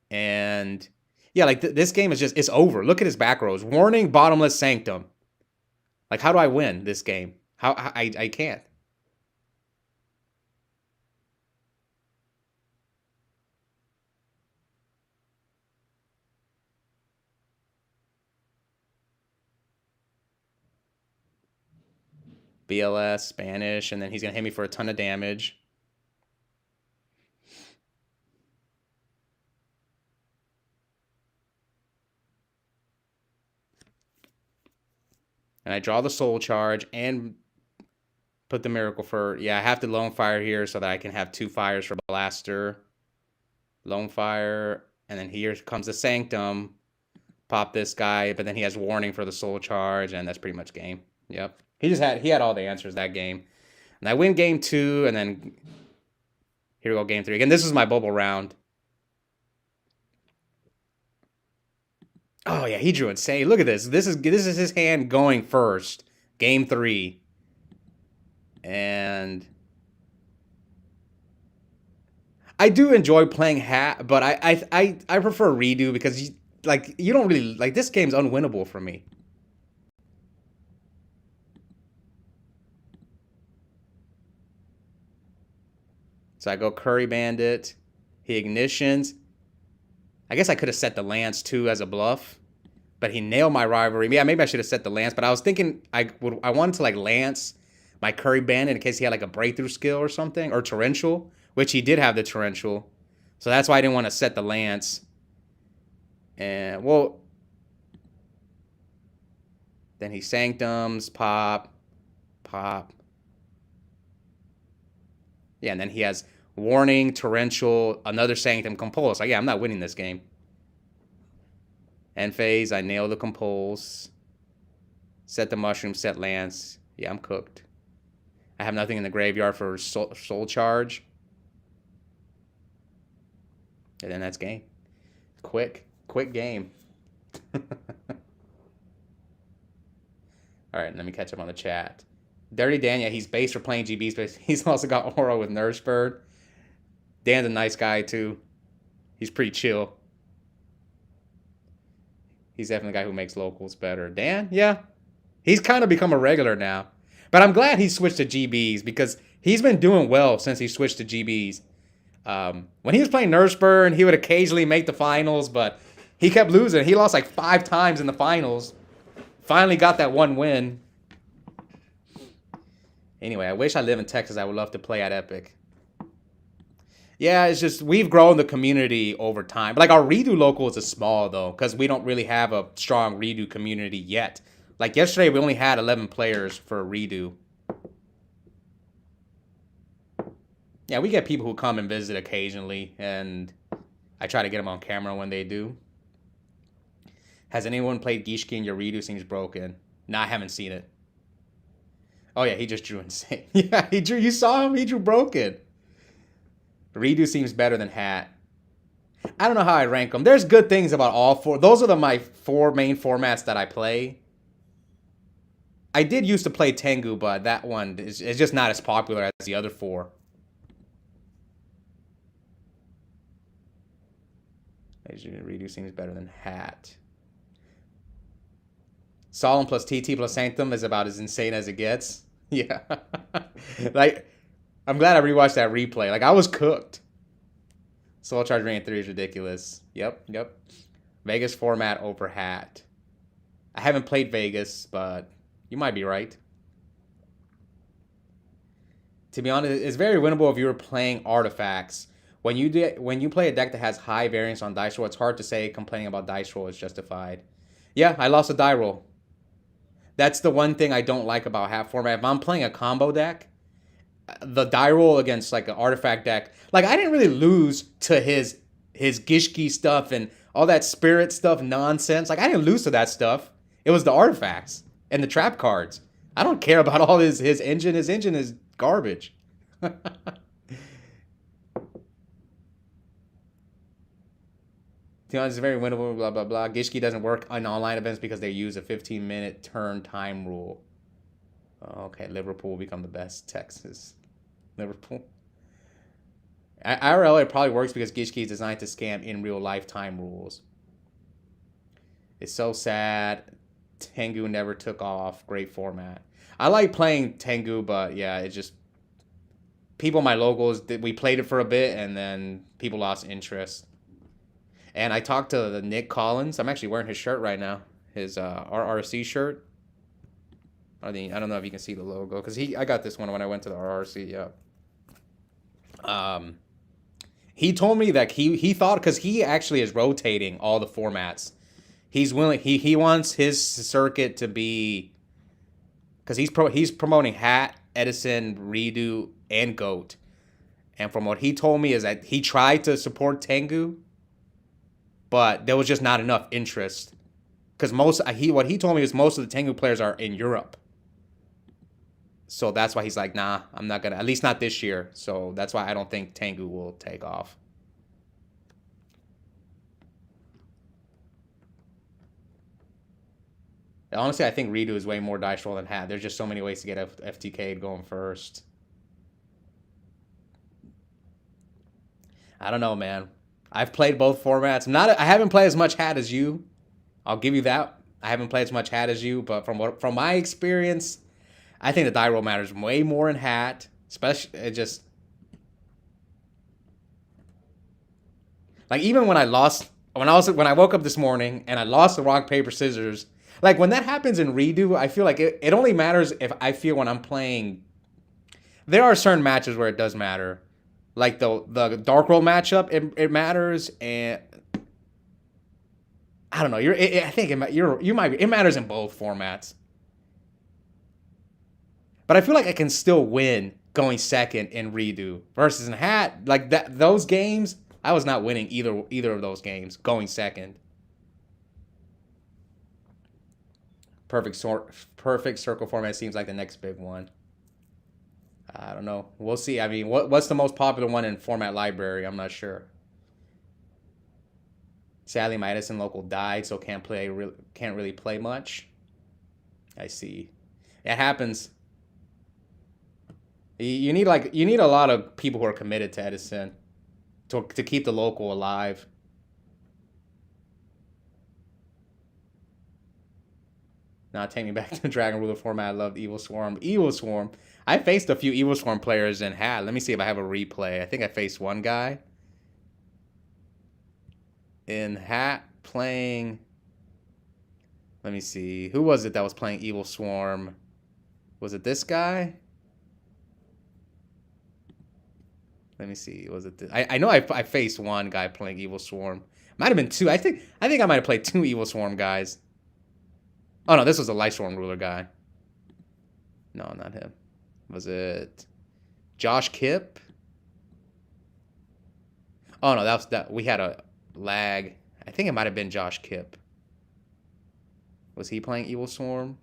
and yeah, this game is it's over. Look at his back rows: Warning, Bottomless, Sanctum. How do I win this game? I can't. BLS, Spanish, and then he's gonna hit me for a ton of damage. And I draw the Soul Charge and put the Miracle for... Yeah, I have to Lone Fire here so that I can have 2 fires for Blaster. Lone Fire. And then here comes the Sanctum. Pop this guy, but then he has Warning for the Soul Charge, and that's pretty much game. Yep. He had all the answers that game. And I win game 2, and then... Here we go, game 3. Again, this is my bubble round. Oh, yeah, he drew insane. Look at this. This is his hand going first. Game 3. And I do enjoy playing hat, but I prefer Redo because you don't really... this game's unwinnable for me. So I go Curry Bandit. He ignitions. I guess I could have set the Lance too as a bluff, but he nailed my rivalry. Yeah, maybe I should have set the Lance, but I was thinking I wanted to Lance my Curry Bandit in case he had a breakthrough skill or something, or Torrential, which he did have the Torrential. So that's why I didn't want to set the Lance. And then he Sanctums, pop. Yeah, and then he has Warning, Torrential, another Sanctum, Compulse. Yeah, I'm not winning this game. End phase, I nail the Compulse. Set the Mushroom, set Lance. Yeah, I'm cooked. I have nothing in the graveyard for Soul Charge. And then that's game. Quick game. All right, let me catch up on the chat. Dirty Dan, yeah, he's base for playing GBs, but he's also got Aura with Nurse Bird. Dan's a nice guy, too. He's pretty chill. He's definitely the guy who makes locals better. Dan, yeah. He's kind of become a regular now. But I'm glad he switched to GBs because he's been doing well since he switched to GBs. When he was playing Nurseburn, he would occasionally make the finals, but he kept losing. He lost like 5 times in the finals. Finally got that one win. Anyway, I wish I lived in Texas. I would love to play at Epic. Yeah, it's just we've grown the community over time. Like our redo locals is small though, because we don't really have a strong redo community yet. Like yesterday, we only had 11 players for a redo. Yeah, we get people who come and visit occasionally, and I try to get them on camera when they do. Has anyone played Gishki and your redo seems broken? Nah, I haven't seen it. Oh yeah, he just drew insane. Yeah, he drew. You saw him. He drew broken. Redo seems better than Hat. I don't know how I rank them. There's good things about all four. Those are my 4 main formats that I play. I did used to play Tengu, but that one is just not as popular as the other 4. Redo seems better than Hat. Solemn plus TT plus Sanctum is about as insane as it gets. Yeah. Like, I'm glad I rewatched that replay. Like, I was cooked. Soul Charge Rain 3 is ridiculous. Yep. Vegas format over Hat. I haven't played Vegas, but you might be right. To be honest, it's very winnable if you were playing artifacts. When you play a deck that has high variance on dice roll, it's hard to say complaining about dice roll is justified. Yeah, I lost a die roll. That's the one thing I don't like about Hat format. If I'm playing a combo deck, the die roll against like an artifact deck, like I didn't really lose to his Gishki stuff and all that spirit stuff nonsense. Like I didn't lose to that stuff. It was the artifacts and the trap cards. I don't care about all his engine. His engine is garbage. It's very winnable, blah, blah, blah. Gishki doesn't work on online events because they use a 15-minute turn time rule. Okay, Liverpool will become the best. Texas. Liverpool. IRL, it probably works because Gishki is designed to scam in real life time rules. It's so sad. Tengu never took off. Great format. I like playing Tengu, but yeah, it just... People, my locals, we played it for a bit, and then people lost interest. And I talked to the Nick Collins. I'm actually wearing his shirt right now. His RRC shirt. I don't know if you can see the logo. Because I got this one when I went to the RRC, yeah. He told me that he thought... Because he actually is rotating all the formats. He's willing... He wants his circuit to be... Because he's promoting Hat, Edison, Redo, and GOAT. And from what he told me is that he tried to support Tengu... But there was just not enough interest. Because what he told me is most of the Tengu players are in Europe. So that's why he's like, nah, I'm not going to, at least not this year. So that's why I don't think Tengu will take off. Honestly, I think Redo is way more dice roll than Hat. There's just so many ways to get FTK'd going first. I don't know, man. I've played both formats. I haven't played as much Hat as you. I'll give you that. I haven't played as much Hat as you, but from my experience, I think the die roll matters way more in Hat. Especially like even when I woke up this morning and I lost the rock paper scissors. Like when that happens in Redo, I feel like it only matters if I feel when I'm playing. There are certain matches where it does matter. Like the Dark Roll matchup, it matters, and I don't know. I think it matters in both formats. But I feel like I can still win going second in Redo versus in Hat. Like those games, I was not winning either of those games going second. Perfect circle format seems like the next big one. I don't know. We'll see. I mean, what's the most popular one in format library? I'm not sure. Sadly, my Edison local died, so can't really play much. I see. It happens. You need a lot of people who are committed to Edison to keep the local alive. Now take me back to the Dragon Ruler format. I loved Evil Swarm. Evil Swarm. I faced a few Evil Swarm players in Hat. Let me see if I have a replay. I think I faced one guy in Hat playing. Let me see. Who was it that was playing Evil Swarm? Was it this guy? Let me see. Was it this? I know I faced one guy playing Evil Swarm. Might have been two. I think I might have played two Evil Swarm guys. Oh no, this was a Light Swarm Ruler guy. No, not him. Was it Josh Kipp? Oh no, that we had a lag. I think it might have been Josh Kipp. Was he playing Evil Swarm?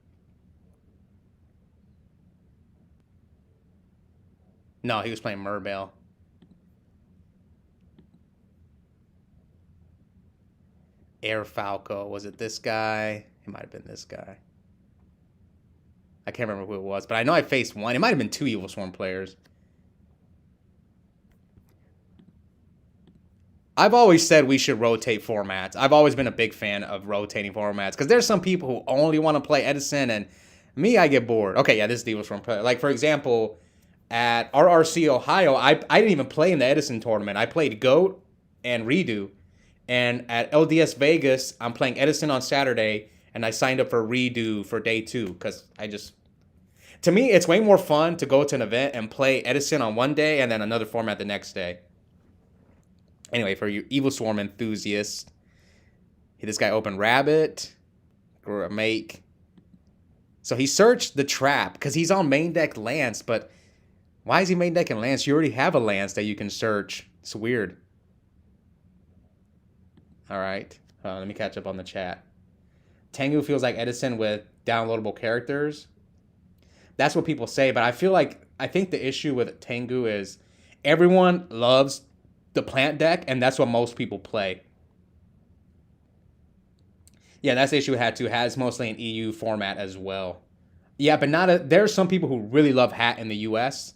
No, he was playing Mermail. Air Falco. Was it this guy? It might have been this guy. I can't remember who it was, but I know I faced one. It might have been two Evil Swarm players. I've always said we should rotate formats. I've always been a big fan of rotating formats because there's some people who only want to play Edison, and me, I get bored. Okay, yeah, this is the Evil Swarm player. Like, for example, at RRC Ohio, I didn't even play in the Edison tournament. I played GOAT and Redo. And at LDS Vegas, I'm playing Edison on Saturday, and I signed up for Redo for day 2 because to me, it's way more fun to go to an event and play Edison on one day and then another format the next day. Anyway, for you Evil Swarm enthusiasts, this guy opened Rabbit, or a make. So he searched the trap because he's on main deck Lance, but why is he main decking Lance? You already have a Lance that you can search. It's weird. All right, let me catch up on the chat. Tengu feels like Edison with downloadable characters. That's what people say, but I think the issue with Tengu is everyone loves the plant deck, and that's what most people play. Yeah, that's the issue with Hat 2. Hat's mostly an EU format as well. Yeah, but there's some people who really love Hat in the US.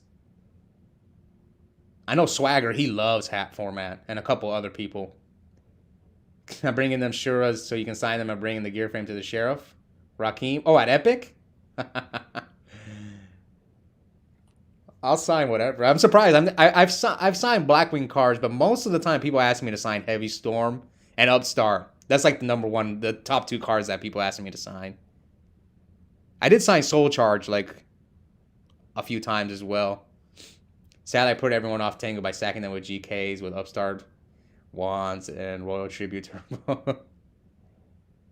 I know Swagger, he loves Hat format, and a couple other people. I'm bringing them Shuras so you can sign them. I'm bringing the gear frame to the Sheriff. Rakim. Oh, at Epic? I'll sign whatever. I'm surprised. I've signed Blackwing cards, but most of the time people ask me to sign Heavy Storm and Upstart. That's like the top 2 cards that people ask me to sign. I did sign Soul Charge like a few times as well. Sadly, I put everyone off Tango by sacking them with GKs, with Upstart Wands and Royal Tribute Turbo.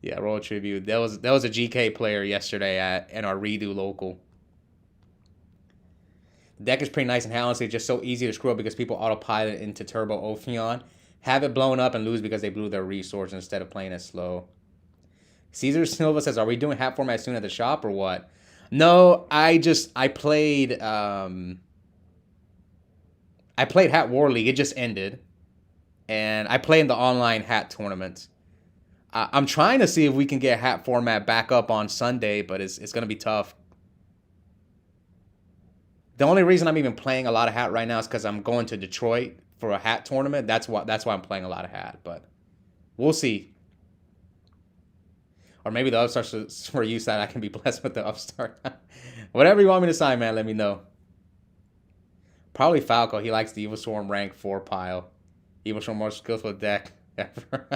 Yeah, Royal Tribute. That was a GK player yesterday in our Redo local. The deck is pretty nice and balanced. It's just so easy to screw up because people autopilot into Turbo Ophion, have it blown up, and lose because they blew their resource instead of playing it slow. Caesar Silva says, "Are we doing Hat format soon at the shop or what?" No, I played Hat War League. It just ended. And I play in the online Hat tournament. I'm trying to see if we can get Hat format back up on Sunday, but it's going to be tough. The only reason I'm even playing a lot of Hat right now is because I'm going to Detroit for a Hat tournament. That's why I'm playing a lot of Hat, but we'll see. Or maybe the Upstart's for you, so that I can be blessed with the Upstart. Whatever you want me to sign, man, let me know. Probably Falco. He likes the Evil Swarm rank 4 pile. Evil Swarm more skillful deck ever.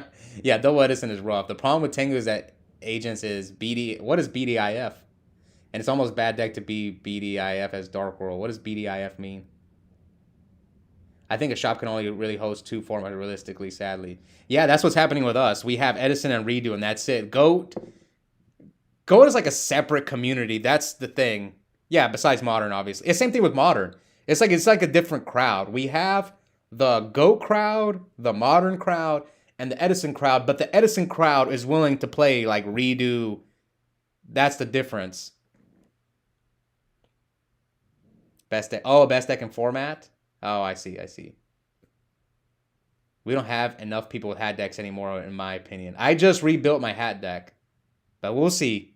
Yeah, Double Edison is rough. The problem with Tengu is that agents is BD. What is BDIF? And it's almost bad deck to be BDIF as Dark World. What does BDIF mean? I think a shop can only really host 2 formats realistically, sadly. Yeah, that's what's happening with us. We have Edison and Redo, and that's it. GOAT is like a separate community. That's the thing. Yeah, besides Modern, obviously. It's the same thing with Modern. It's like a different crowd. We have the GOAT crowd, the Modern crowd, and the Edison crowd, but the Edison crowd is willing to play like Redo. That's the difference. Best deck. Oh, best deck in format? Oh, I see. We don't have enough people with Hat decks anymore, in my opinion. I just rebuilt my Hat deck, but we'll see.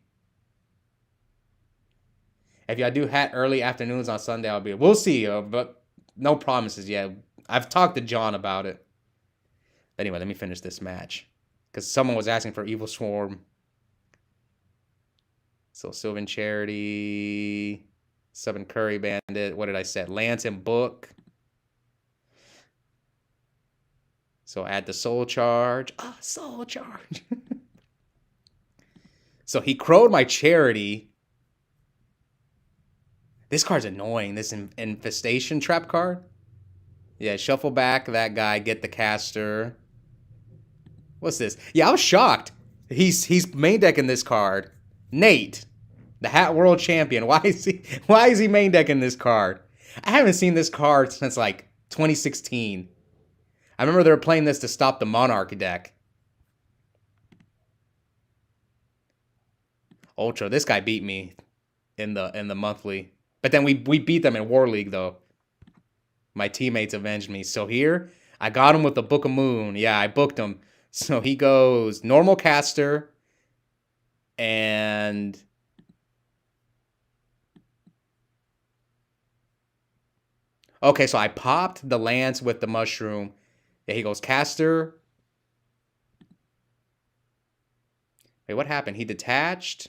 If y'all do Hat early afternoons on Sunday, we'll see, but no promises yet. I've talked to John about it. Anyway, let me finish this match. Because someone was asking for Evil Swarm. So Sylvan Charity, Southern Curry Bandit. What did I set? Lance and Book. So add the Soul Charge. Ah, Soul Charge. So he crowed my Charity. This card's annoying. This Infestation Trap card. Yeah, shuffle back that guy. Get the caster. What's this? Yeah, I was shocked. He's main decking this card. Nate, the Hat World Champion. Why is he main decking this card? I haven't seen this card since like 2016. I remember they were playing this to stop the Monarch deck. Ultra. This guy beat me in the monthly. But then we beat them in War League though. My teammates avenged me. So here, I got him with the Book of Moon. Yeah, I booked him. So he goes normal caster and okay, so I popped the Lance with the Mushroom. Yeah, he goes caster. Wait, what happened? He detached.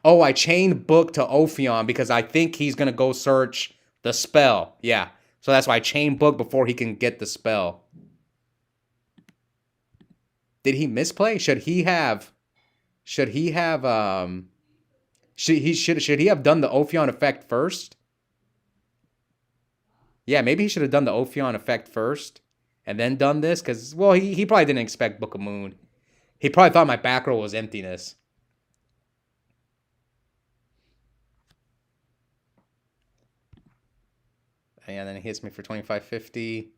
Oh, I chained Book to Ophion because I think he's going to go search the spell. Yeah, so that's why I chained Book before he can get the spell. Did he misplay? Should he have done the Ophion effect first? Yeah, maybe he should have done the Ophion effect first and then done this cuz well, he probably didn't expect Book of Moon. He probably thought my back row was emptiness. And then he hits me for 2550.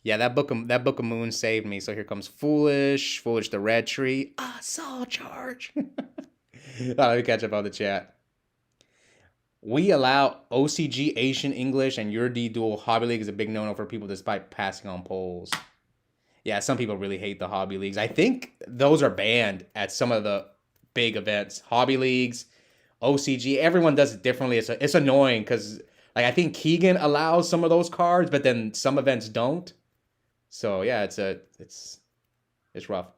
Yeah, that Book of Moon saved me. So here comes Foolish the red tree. Ah, Soul Charge. Let me catch up on the chat. We allow OCG Asian English and your D dual hobby league is a big no-no for people despite passing on polls. Yeah, some people really hate the hobby leagues. I think those are banned at some of the big events. Hobby leagues, OCG, everyone does it differently. It's annoying because like I think Keegan allows some of those cards, but then some events don't. So yeah, it's rough.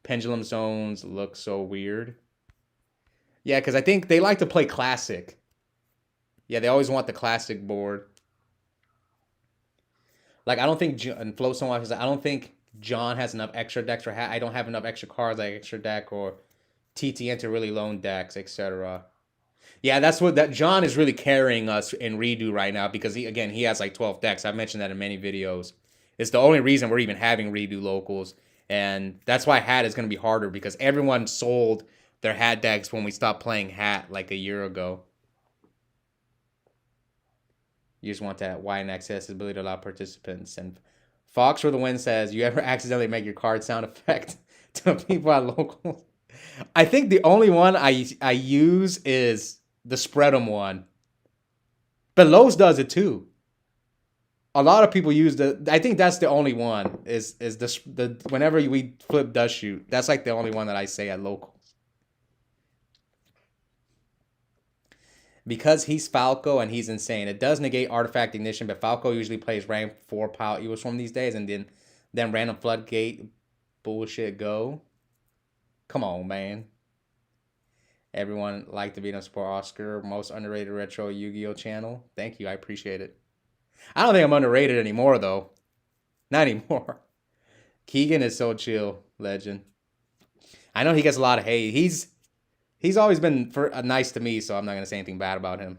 Pendulum zones look so weird. Yeah, because I think they like to play classic. Yeah, they always want the classic board. Like I don't think and Flow Stone Watch, I don't think John has enough extra decks for I don't have enough extra cards like extra deck or TTN to really loan decks, etc. Yeah, that's what that John is really carrying us in redo right now because he has like 12 decks. I've mentioned that in many videos. It's the only reason we're even having redo locals. And that's why Hat is going to be harder because everyone sold their Hat decks when we stopped playing Hat like a year ago. You just want that wide accessibility to allow participants. And Fox for the Win says, you ever accidentally make your card sound effect to people at locals? I think the only one I use is the Spread'em one. But Lowe's does it too. A lot of people use I think that's the only one is the whenever we flip Dust Shoot. That's like the only one that I say at locals. Because he's Falco and he's insane. It does negate Artifact Ignition, but Falco usually plays rank 4 Pile Evil Swarm these days, and then random Floodgate bullshit go. Come on, man. Everyone like to beat on support Oscar, most underrated retro Yu-Gi-Oh channel. Thank you, I appreciate it. I don't think I'm underrated anymore, though. Not anymore. Keegan is so chill, legend. I know he gets a lot of hate. He's always been nice to me, so I'm not going to say anything bad about him.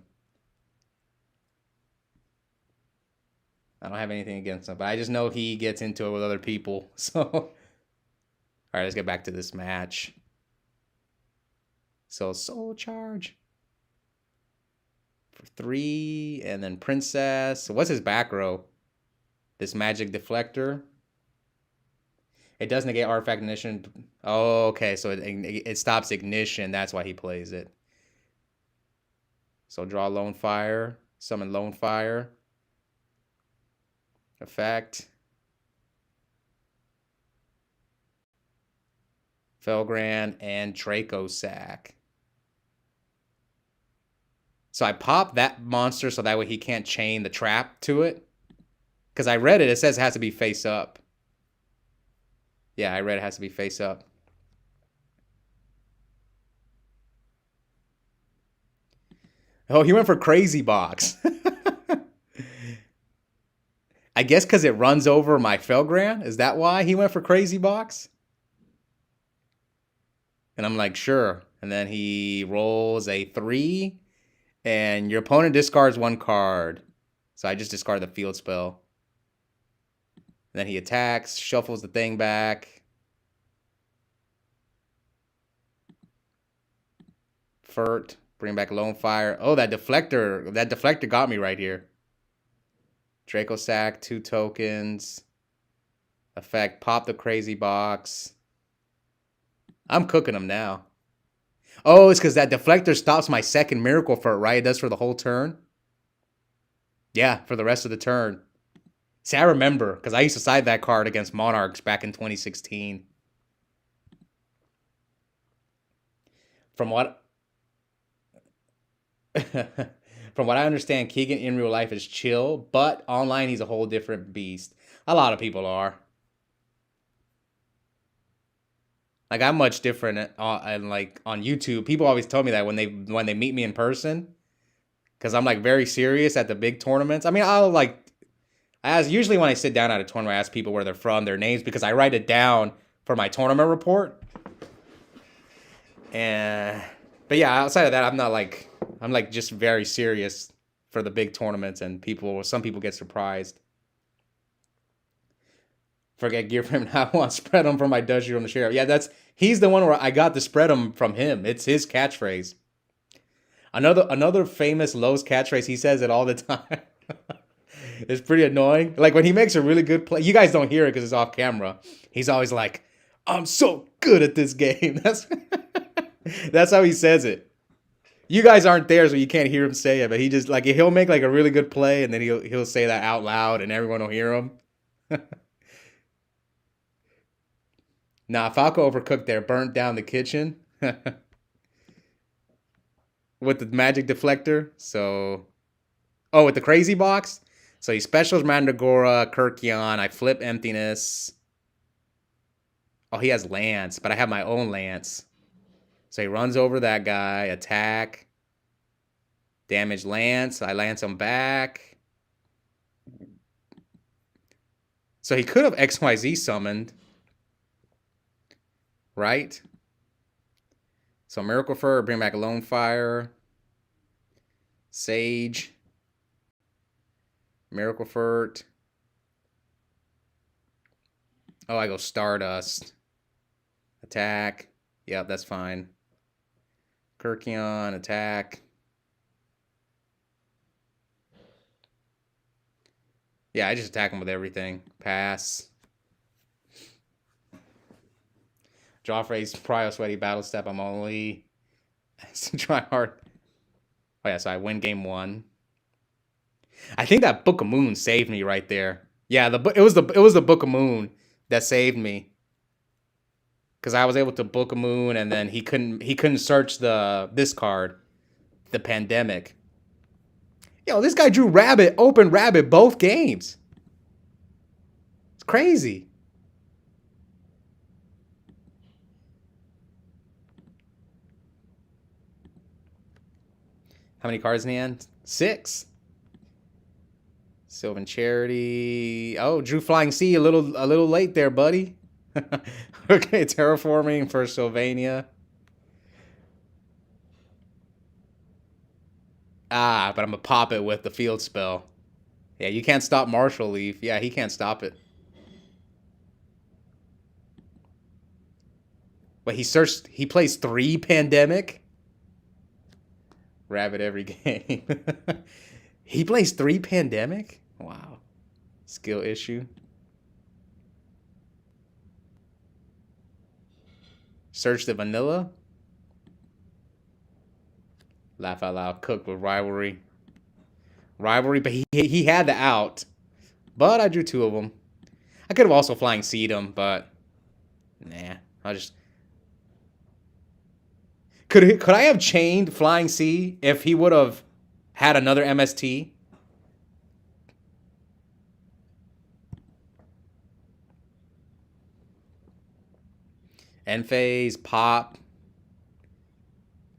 I don't have anything against him, but I just know he gets into it with other people. So, all right, let's get back to this match. So, Soul Charge for 3, and then Princess. So what's his back row? This Magic Deflector. It does negate Artifact Ignition. Oh, okay, so it stops Ignition. That's why he plays it. So draw Lone Fire. Summon Lone Fire. Effect. Felgrand and Draco Sack. So I pop that monster so that way he can't chain the trap to it. Because I read it. It says it has to be face up. Yeah, I read it has to be face up. Oh, he went for crazy box. I guess because it runs over my Felgran. Is that why he went for crazy box? And I'm like, sure. And then he rolls a 3, and your opponent discards 1 card. So I just discard the field spell. And then he attacks, shuffles the thing back. Furt, bring back Lone Fire. Oh, that deflector got me right here. Draco Sack, 2 tokens. Effect, pop the crazy box. I'm cooking them now. Oh, it's because that deflector stops my second Miracle Furt, right? It does for the whole turn? Yeah, for the rest of the turn. See, I remember, because I used to side that card against Monarchs back in 2016. From what... From what I understand, Keegan in real life is chill, but online he's a whole different beast. A lot of people are. Like, I'm much different and like on YouTube. People always tell me that when they meet me in person, because I'm like very serious at the big tournaments. I mean, I'll like as usually when I sit down at a tournament, I ask people where they're from, their names, because I write it down for my tournament report. And but yeah, outside of that, I'm like just very serious for the big tournaments, and some people get surprised. Forget gear from him. I want spread him from my Dusty from the sheriff. Yeah, he's the one where I got the spread him from him. It's his catchphrase. Another famous Lowe's catchphrase. He says it all the time. It's pretty annoying. Like when he makes a really good play. You guys don't hear it because it's off camera. He's always like, "I'm so good at this game." That's how he says it. You guys aren't there, so you can't hear him say it. But he just like he'll make like a really good play, and then he'll say that out loud, and everyone will hear him. Nah, Falco overcooked there, burnt down the kitchen with the magic deflector. So, oh, with the crazy box. So he specials Mandragora, Kirkion. I flip Emptiness. Oh, he has Lance, but I have my own Lance. So he runs over that guy, attack, damage Lance. I Lance him back. So he could have XYZ summoned. Right? So Miracle Fur, bring back Lone Fire. Sage. Miracle Furt. Oh, I go Stardust. Attack. Yep, that's fine. Kirkion, attack. Yeah, I just attack him with everything. Pass. Joffrey's Prio Sweaty Battle Step. I'm only try hard. Oh yeah, so I win game 1. I think that Book of Moon saved me right there. Yeah, it was the Book of Moon that saved me. Cause I was able to Book of Moon, and then he couldn't search this card, the Pandemic. Yo, this guy drew open Rabbit both games. It's crazy. How many cards in the end? 6. Sylvan Charity. Oh, drew Flying Sea a little late there, buddy. Okay, Terraforming for Sylvania. Ah, but I'm gonna pop it with the field spell. Yeah, you can't stop Marshall Leaf. Yeah, he can't stop it. But he plays 3 Pandemic. Rabbit every game. He plays 3 Pandemic? Wow. Skill issue. Search the Vanilla. Laugh out loud. Cook with Rivalry. Rivalry, but he had the out. But I drew 2 of them. I could have also Flying Seed him, but nah. I'll just... Could I have chained Flying Sea if he would have had another MST? End phase, pop.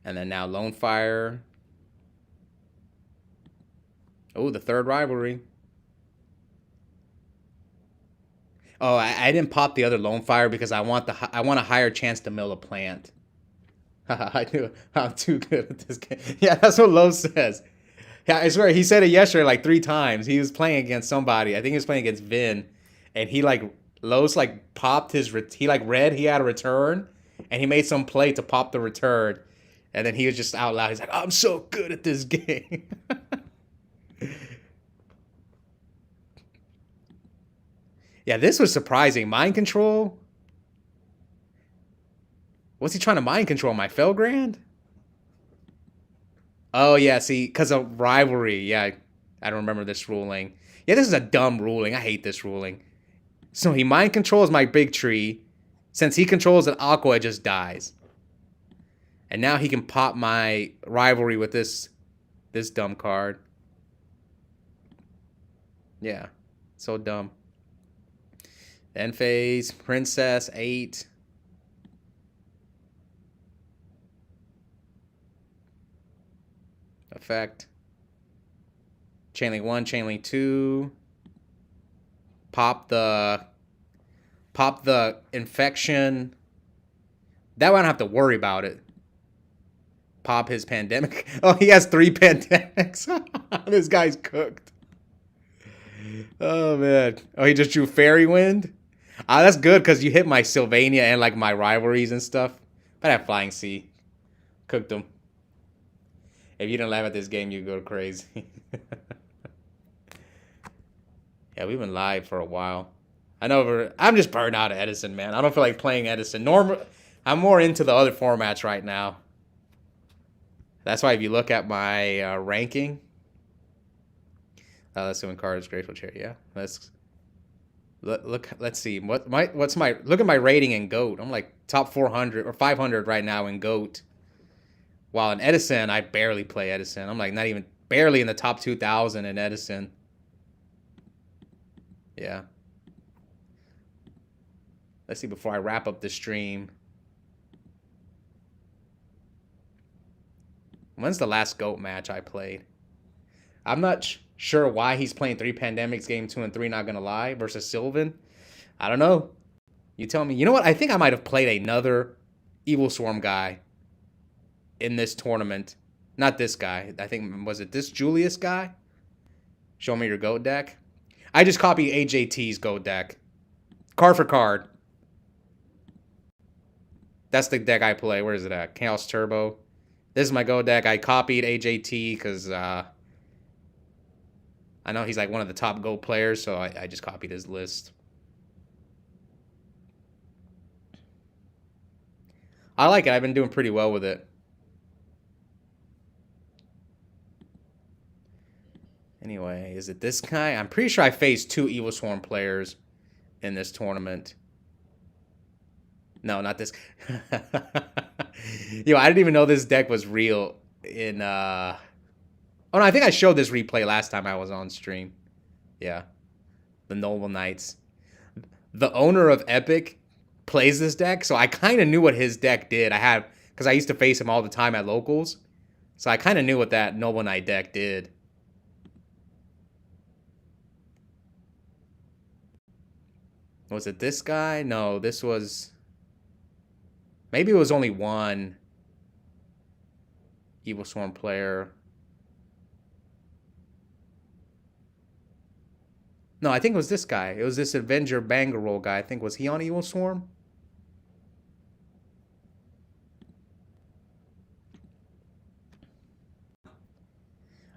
And then now Lone Fire. Oh, the third rivalry. Oh, I didn't pop the other lone fire because I want a higher chance to mill a plant. I knew I'm too good at this game. Yeah, that's what Lowe says. Yeah, I swear he said it yesterday like 3 times. He was playing against somebody. I think he was playing against Vin, and he like Lowe's like popped his he like read he had a return, and he made some play to pop the return, and then he was just out loud. He's like, "I'm so good at this game." Yeah, this was surprising. Mind control. What's he trying to mind control? My Felgrand? Oh yeah, see, because of rivalry. Yeah, I don't remember this ruling. Yeah, this is a dumb ruling. I hate this ruling. So he mind controls my big tree. Since he controls an Aqua, it just dies. And now he can pop my rivalry with this dumb card. Yeah, so dumb. End phase, Princess, 8. Effect. Chainlink 1, Chainlink 2. Pop the infection. That one I don't have to worry about it. Pop his pandemic. Oh, he has 3 pandemics. This guy's cooked. Oh man. Oh, he just drew Fairy Wind. Ah, that's good because you hit my Sylvania and like my rivalries and stuff. But I have Flying Sea. Cooked him. If you didn't laugh at this game, you go crazy. Yeah, we've been live for a while. I know I'm just burned out of Edison, man. I don't feel like playing Edison. I'm more into the other formats right now. That's why if you look at my ranking, let's see when cards Grateful Chair. Yeah, look. Let's see what's my look at my rating in GOAT. I'm like top 400 or 500 right now in GOAT. While in Edison, I barely play Edison. I'm like not even barely in the top 2,000 in Edison. Yeah. Let's see before I wrap up the stream. When's the last GOAT match I played? I'm not sure why he's playing 3 Pandemics, game 2 and 3, not gonna lie, versus Sylvan. I don't know. You tell me. You know what? I think I might have played another Evil Swarm guy in this tournament. Not this guy. I think, was it this Julius guy? Show me your GOAT deck. I just copied AJT's GOAT deck. Card for card. That's the deck I play. Where is it at? Chaos Turbo. This is my GOAT deck. I copied AJT because I know he's like one of the top GOAT players, so I just copied his list. I like it. I've been doing pretty well with it. Anyway, is it this guy? I'm pretty sure I faced 2 Evil Swarm players in this tournament. No, not this. Yo, I didn't even know this deck was real in Oh no, I think I showed this replay last time I was on stream. Yeah. The Noble Knights. The owner of Epic plays this deck, so I kind of knew what his deck did. Because I used to face him all the time at locals. So I kind of knew what that Noble Knight deck did. Was it this guy? No, this was... Maybe it was only one Evil Swarm player. No, I think it was this guy. It was this Avenger Bangarol guy. I think, was he on Evil Swarm?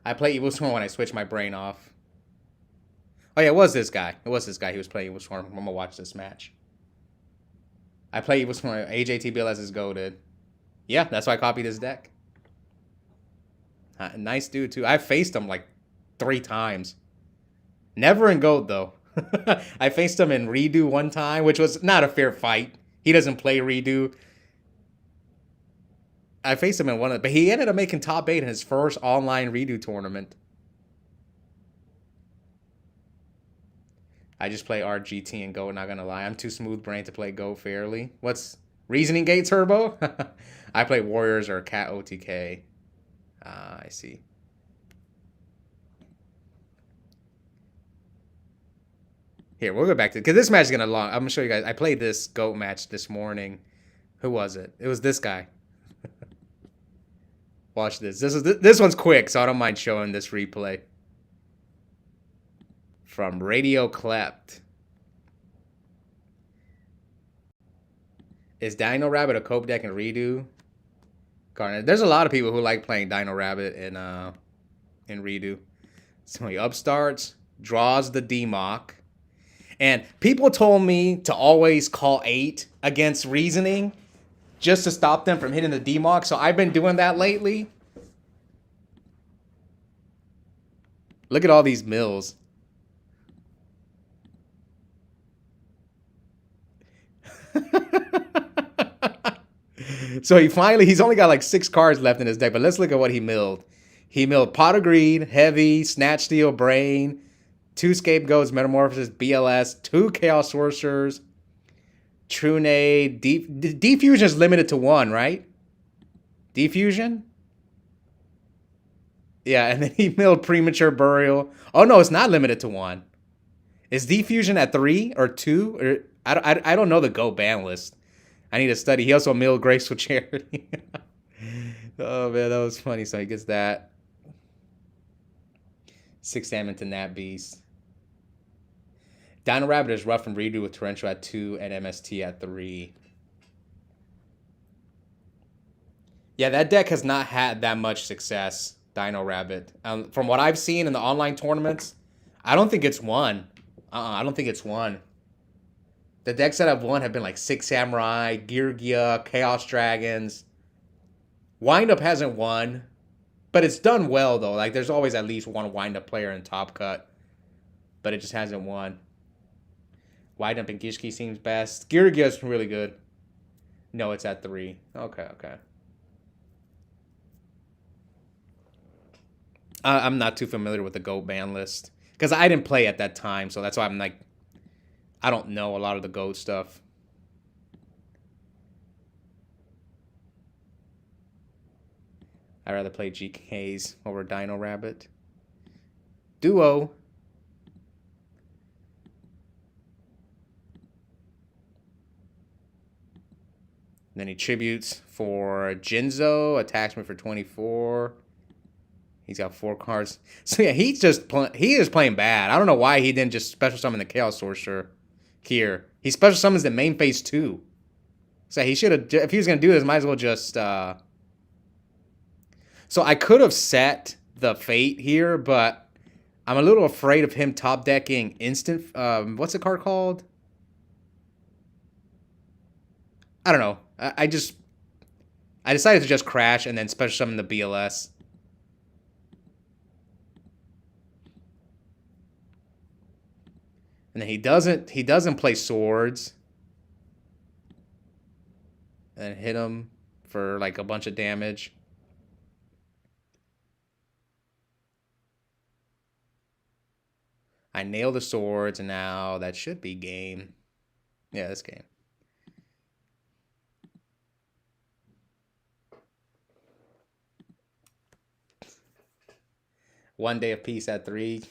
I play Evil Swarm when I switch my brain off. Oh yeah, it was this guy. It was this guy. He was playing Evil Swarm. I'm gonna watch this match. I play Evil Swarm. AJT BLS is goated. Yeah, that's why I copied his deck. Nice dude too. I faced him like 3 times. Never in GOAT though. I faced him in Redo one time, which was not a fair fight. He doesn't play Redo. I faced him in one of them, but he ended up making top 8 in his first online Redo tournament. I just play RGT and GOAT, not gonna lie. I'm too smooth brain to play GOAT fairly. What's Reasoning Gate Turbo? I play Warriors or Cat OTK. I see. Here, we'll go back to because this match is gonna long. I'm gonna show you guys. I played this GOAT match this morning. Who was it? It was this guy. Watch this. This one's quick, so I don't mind showing this replay. From Radio Klept. Is Dino Rabbit a cope deck in Redo? Garnet. There's a lot of people who like playing Dino Rabbit in Redo. So he upstarts, draws the D-Mock. And people told me to always call 8 against Reasoning just to stop them from hitting the D-Mock. So I've been doing that lately. Look at all these mills. So he's only got like 6 cards left in his deck, but let's look at what he milled. He milled Pot of Greed, Heavy, Snatch Steal, Brain, 2 Scapegoats, Metamorphosis, BLS, 2 Chaos Sorcerers, Trune, Defusion is limited to 1, right? Defusion? Yeah, and then he milled Premature Burial. Oh no, it's not limited to 1. Is Defusion at 3 or 2? Or I don't know the GO ban list. I need to study. He also milled Graceful Charity. Oh, man, that was funny. So he gets that. 6 damage to Nat Beast. Dino Rabbit is rough and redo with Torrential at 2 and MST at 3. Yeah, that deck has not had that much success, Dino Rabbit. From what I've seen in the online tournaments, I don't think it's won. I don't think it's won. The decks that I've won have been like 6 Samurai, Geargia, Chaos Dragons. Windup hasn't won, but it's done well though. Like there's always at least one Windup player in Top Cut, but it just hasn't won. Windup and Gishki seems best. Geargia is really good. No, it's at 3. Okay. I'm not too familiar with the GOAT ban list because I didn't play at that time, so that's why I'm like, I don't know a lot of the GOAT stuff. I'd rather play GKs over Dino Rabbit. Duo. Then he tributes for Jinzo, attacks me for 24. He's got 4 cards. So yeah, he is playing bad. I don't know why he didn't just special summon the Chaos Sorcerer here. He special summons the main phase 2. So he should have, if he was going to do this, might as well just... So I could have set the Fate here, but I'm a little afraid of him top decking instant... what's the card called? I don't know. I decided to just crash and then special summon the BLS. And then he doesn't play swords. And hit him for like a bunch of damage. I nailed the swords, and now that should be game. Yeah, this game. One Day of Peace at 3.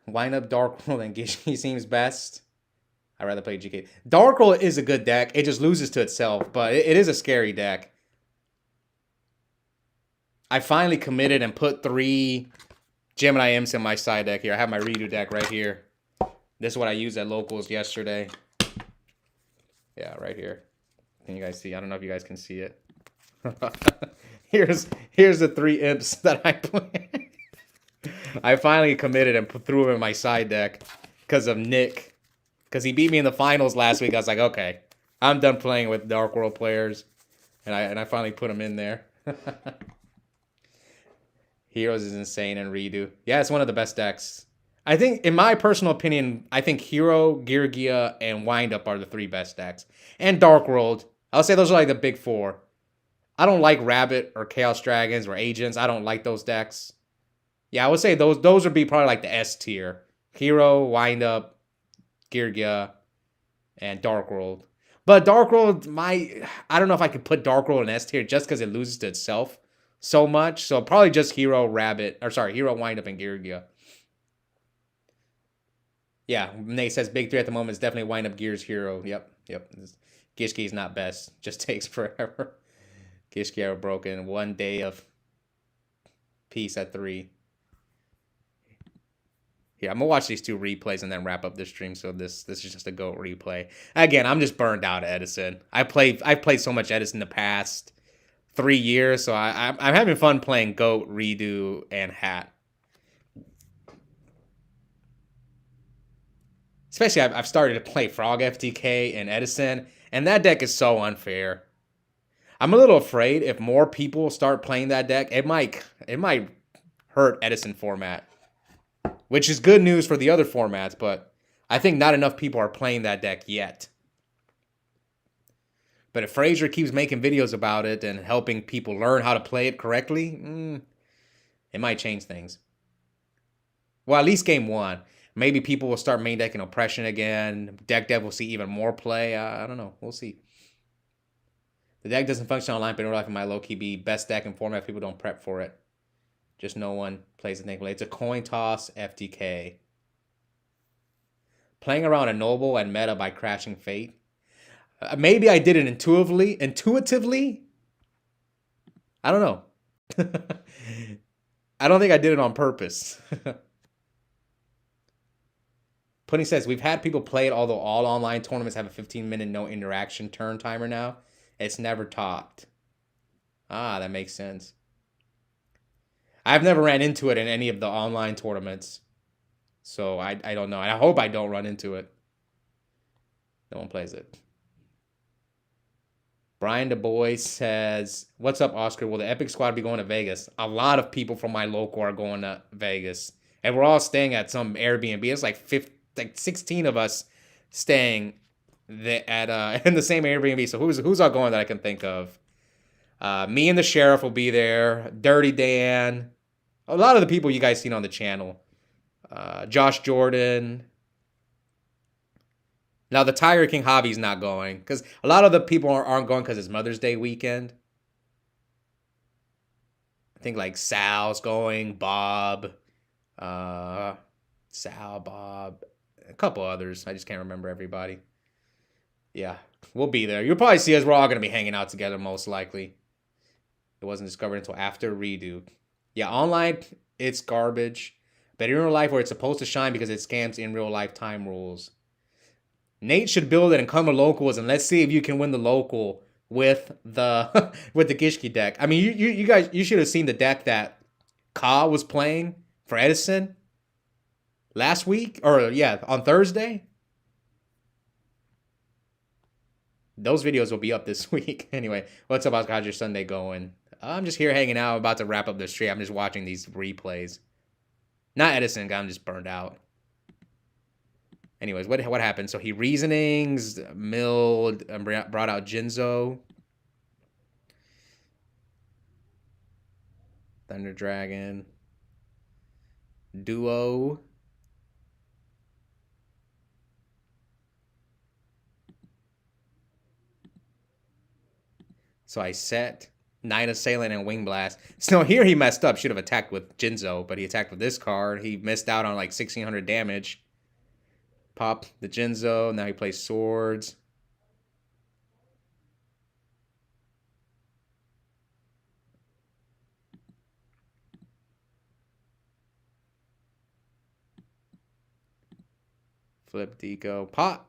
Wind up Dark World and Gishki seems best. I'd rather play GK. Dark World is a good deck. It just loses to itself, but it is a scary deck. I finally committed and put 3 Gemini Imps in my side deck here. I have my Redo deck right here. This is what I used at locals yesterday. Yeah, right here. Can you guys see? I don't know if you guys can see it. Here's the 3 Imps that I played. I finally committed and threw him in my side deck because of Nick. Because he beat me in the finals last week. I was like, okay, I'm done playing with Dark World players. And I finally put him in there. Heroes is insane and Redo. Yeah, it's one of the best decks. I think, in my personal opinion, I think Hero, Geargia, and Windup are the 3 best decks. And Dark World. I'll say those are like the big 4. I don't like Rabbit or Chaos Dragons or Agents. I don't like those decks. Yeah, I would say those would be probably like the S tier. Hero, Windup, Geargia, and Dark World. But Dark World, I don't know if I could put Dark World in S tier just because it loses to itself so much. So probably just Hero, Rabbit, or sorry, Hero, Windup, and Geargia. Yeah, Nate says big three at the moment is definitely wind up Gears Hero. Yep. Gishki's not best. Just takes forever. Gishki are broken. 1 day of peace at 3. Yeah, I'm gonna watch these 2 replays and then wrap up this stream. So this is just a GOAT replay. Again, I'm just burned out, Edison. I've played so much Edison in the past 3 years, so I'm having fun playing GOAT, Redo, and Hat. Especially, I've started to play Frog FTK and Edison, and that deck is so unfair. I'm a little afraid if more people start playing that deck, it might hurt Edison format, which is good news for the other formats, but I think not enough people are playing that deck yet. But if Frazier keeps making videos about it and helping people learn how to play it correctly, it might change things. Well, at least game 1. Maybe people will start main decking Oppression again. Deck Dev will see even more play. I don't know. We'll see. The deck doesn't function online, but in real life it might low-key be best deck in format if people don't prep for it. Just no one plays the thing. It's a coin toss FTK. Playing around a Noble and meta by Crashing Fate. Maybe I did it intuitively. I don't know. I don't think I did it on purpose. Pudding says, we've had people play it, although all online tournaments have a 15-minute no interaction turn timer now. It's never topped. That makes sense. I've never ran into it in any of the online tournaments. So I don't know. I hope I don't run into it. No one plays it. Brian DuBois says, what's up, Oscar? Will the Epic Squad be going to Vegas? A lot of people from my local are going to Vegas. And we're all staying at some Airbnb. It's like 16 of us staying in the same Airbnb. So who's all going that I can think of? Me and the Sheriff will be there. Dirty Dan. A lot of the people you guys seen on the channel. Josh Jordan. Now, the Tiger King Hobby's not going. Because a lot of the people aren't going because it's Mother's Day weekend. I think like Sal's going. Bob. Sal, Bob. A couple others. I just can't remember everybody. Yeah, we'll be there. You'll probably see us. We're all going to be hanging out together most likely. It wasn't discovered until after Redo. Yeah, online, it's garbage. But in real life, where it's supposed to shine because it scams in real life time rules. Nate should build it and come to locals, and let's see if you can win the local with the with the Gishki deck. I mean, you guys, you should have seen the deck that Ka was playing for Edison last week, or yeah, on Thursday. Those videos will be up this week. Anyway, what's up, Oscar? How's your Sunday going? I'm just here hanging out, about to wrap up the stream. I'm just watching these replays. Not Edison, I'm just burned out. Anyways, what happened? So he reasonings, milled, brought out Jinzo. Thunder Dragon. Duo. So I set Night Assailant and Wing Blast. So here he messed up. Should have attacked with Jinzo, but he attacked with this card. He missed out on like 1,600 damage. Pop the Jinzo. Now he plays Swords. Flip Deco. Pop.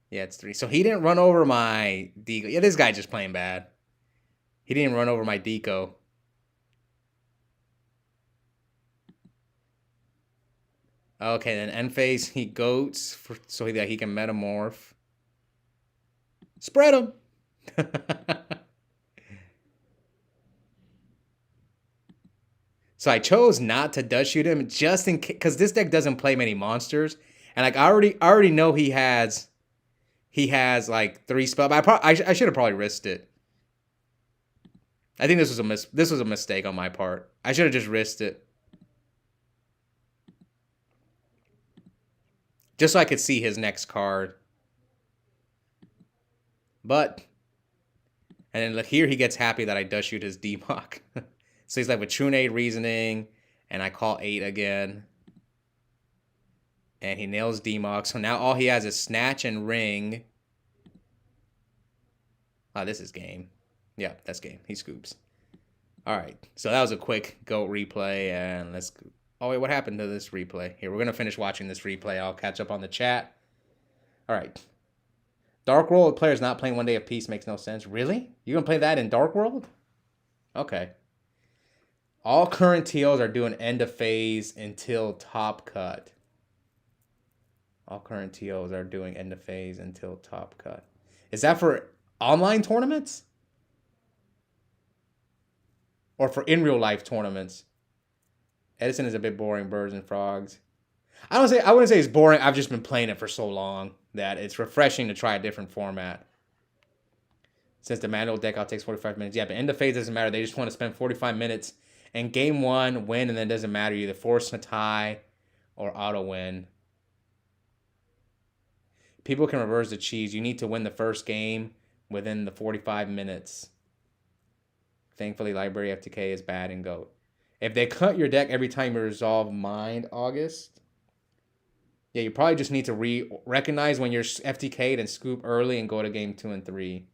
Yeah, it's 3. So he didn't run over my Deco. Yeah, this guy just playing bad. He didn't run over my Deco. Okay, then end phase, he goats so that he can metamorph. Spread him. So I chose not to dust shoot him just in case, because this deck doesn't play many monsters, and like I already know he has like 3 spells. I should have probably risked it. I think this was a mistake on my part. I should have just risked it. Just so I could see his next card. But, and then look here, he gets happy that I dust shoot his D-Mock. So he's like with True Nade reasoning, and I call 8 again. And he nails D-Mock. So now all he has is Snatch and Ring. Oh, this is game. Yeah, that's game. He scoops. All right. So that was a quick GOAT replay. And let's... Oh, wait, what happened to this replay? Here, we're going to finish watching this replay. I'll catch up on the chat. All right. Dark World players not playing One Day of Peace makes no sense. Really? You're going to play that in Dark World? Okay. All current TOs are doing end of phase until top cut. All current TOs are doing end of phase until top cut. Is that for online tournaments? Or for in real life tournaments? Edison is a bit boring, birds and frogs. I wouldn't say it's boring. I've just been playing it for so long that it's refreshing to try a different format. Since the manual deck out takes 45 minutes. Yeah, but end of phase doesn't matter. They just want to spend 45 minutes and game one, win, and then it doesn't matter. You either force a tie or auto win. People can reverse the cheese. You need to win the first game within the 45 minutes. Thankfully, Library FTK is bad in GOAT. If they cut your deck every time you resolve Mind, August, yeah, you probably just need to recognize when you're FTK'd and scoop early and go to game 2 and 3.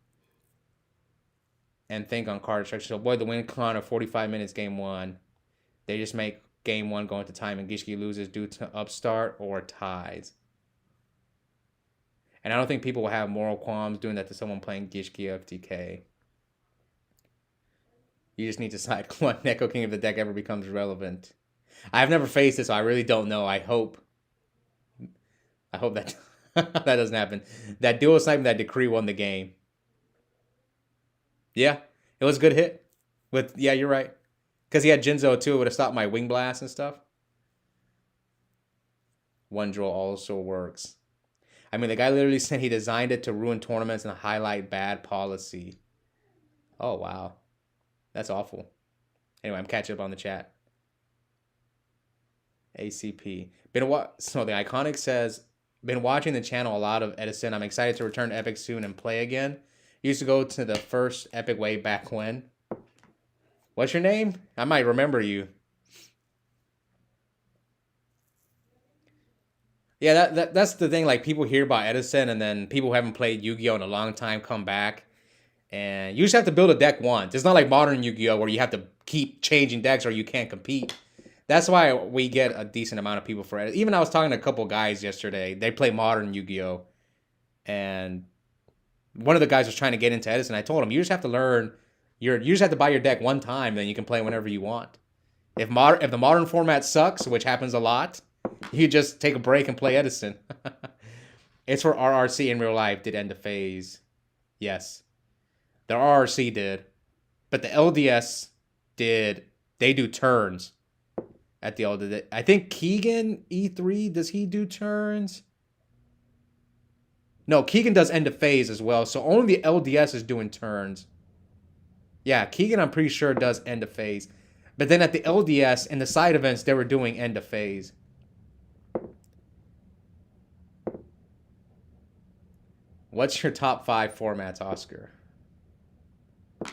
And think on card structure. So avoid the win con of 45 minutes game 1. They just make game 1 go into time and Gishki loses due to upstart or ties. And I don't think people will have moral qualms doing that to someone playing Gishki FTK. You just need to decide what Neko King if the deck ever becomes relevant. I've never faced it, so I really don't know. I hope that that doesn't happen. That dual snipe and that decree won the game. Yeah, it was a good hit. Yeah, you're right. Because he had Jinzo too. It would have stopped my Wing Blast and stuff. One draw also works. I mean, the guy literally said he designed it to ruin tournaments and highlight bad policy. Oh, wow. That's awful. Anyway, I'm catching up on the chat. ACP. So the Iconic says, been watching the channel a lot of Edison. I'm excited to return to Epic soon and play again. Used to go to the first Epic way back when. What's your name? I might remember you. Yeah, that's the thing. Like, people hear about Edison, and then people who haven't played Yu-Gi-Oh! In a long time come back. And you just have to build a deck once. It's not like modern Yu-Gi-Oh! Where you have to keep changing decks or you can't compete. That's why we get a decent amount of people for it. Even I was talking to a couple guys yesterday. They play modern Yu-Gi-Oh! And one of the guys was trying to get into Edison. I told him, you just have to learn. You just have to buy your deck one time, then you can play whenever you want. If the modern format sucks, which happens a lot, you just take a break and play Edison. It's for RRC in real life. Did end of phase. Yes. The RRC did. But the LDS did. They do turns at the LDS. I think Keegan E3, does he do turns? No, Keegan does end of phase as well. So only the LDS is doing turns. Yeah, Keegan, I'm pretty sure, does end of phase. But then at the LDS, in the side events, they were doing end of phase. What's your top 5 formats, Oscar? I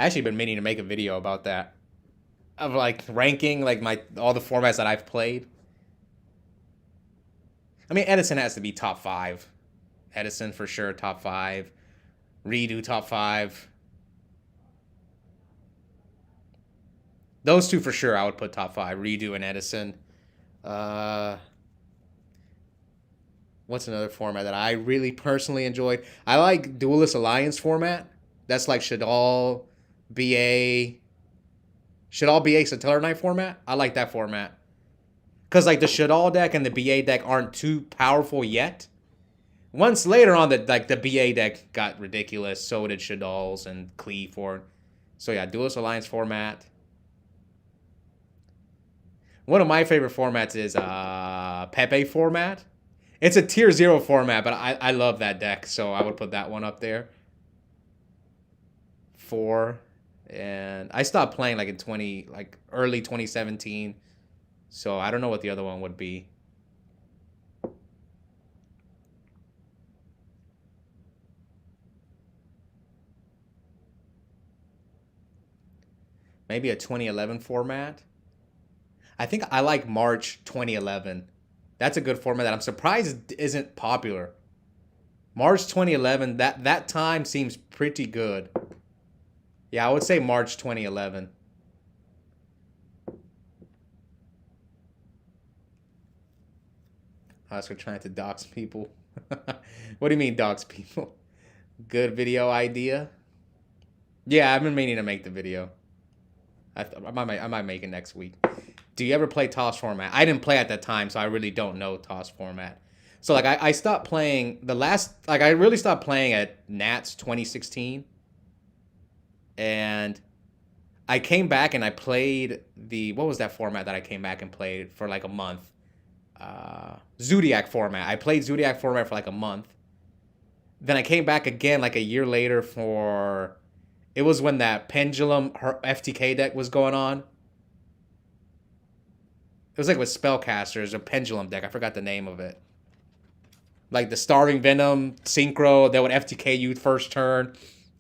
actually been meaning to make a video about that. Of like ranking like all the formats that I've played. I mean, Edison has to be top 5. Edison for sure, top 5. Redo, top 5. Those two for sure I would put top 5. Redo and Edison. What's another format that I really personally enjoyed? I like Duelist Alliance format. That's like Shadal, BA, Satellar Knight format. I like that format. Because like the Shadal deck and the BA deck aren't too powerful yet. Once later on, the BA deck got ridiculous. So did Shadal's and Klee for. So yeah, Duelist Alliance format. One of my favorite formats is Pepe format. It's a tier 0 format, but I love that deck, so I would put that one up there. 4. And I stopped playing like in early 2017. So I don't know what the other one would be. Maybe a 2011 format. I think I like March 2011. That's a good format that I'm surprised isn't popular. March 2011, that time seems pretty good. Yeah, I would say March 2011. I was trying to dox people. What do you mean dox people? Good video idea? Yeah, I've been meaning to make the video. I might make it next week. Do you ever play toss format? I didn't play at that time, so I really don't know toss format. So like I stopped playing the last like I really stopped playing at Nats 2016, and I came back and I played the what was that format that I came back and played for like a month? Zodiac format. I played Zodiac format for like a month. Then I came back again like a year later for it was when that pendulum FTK deck was going on. It was like with spellcasters, a pendulum deck. I forgot the name of it. Like the Starving Venom, Synchro, that would FTK you first turn.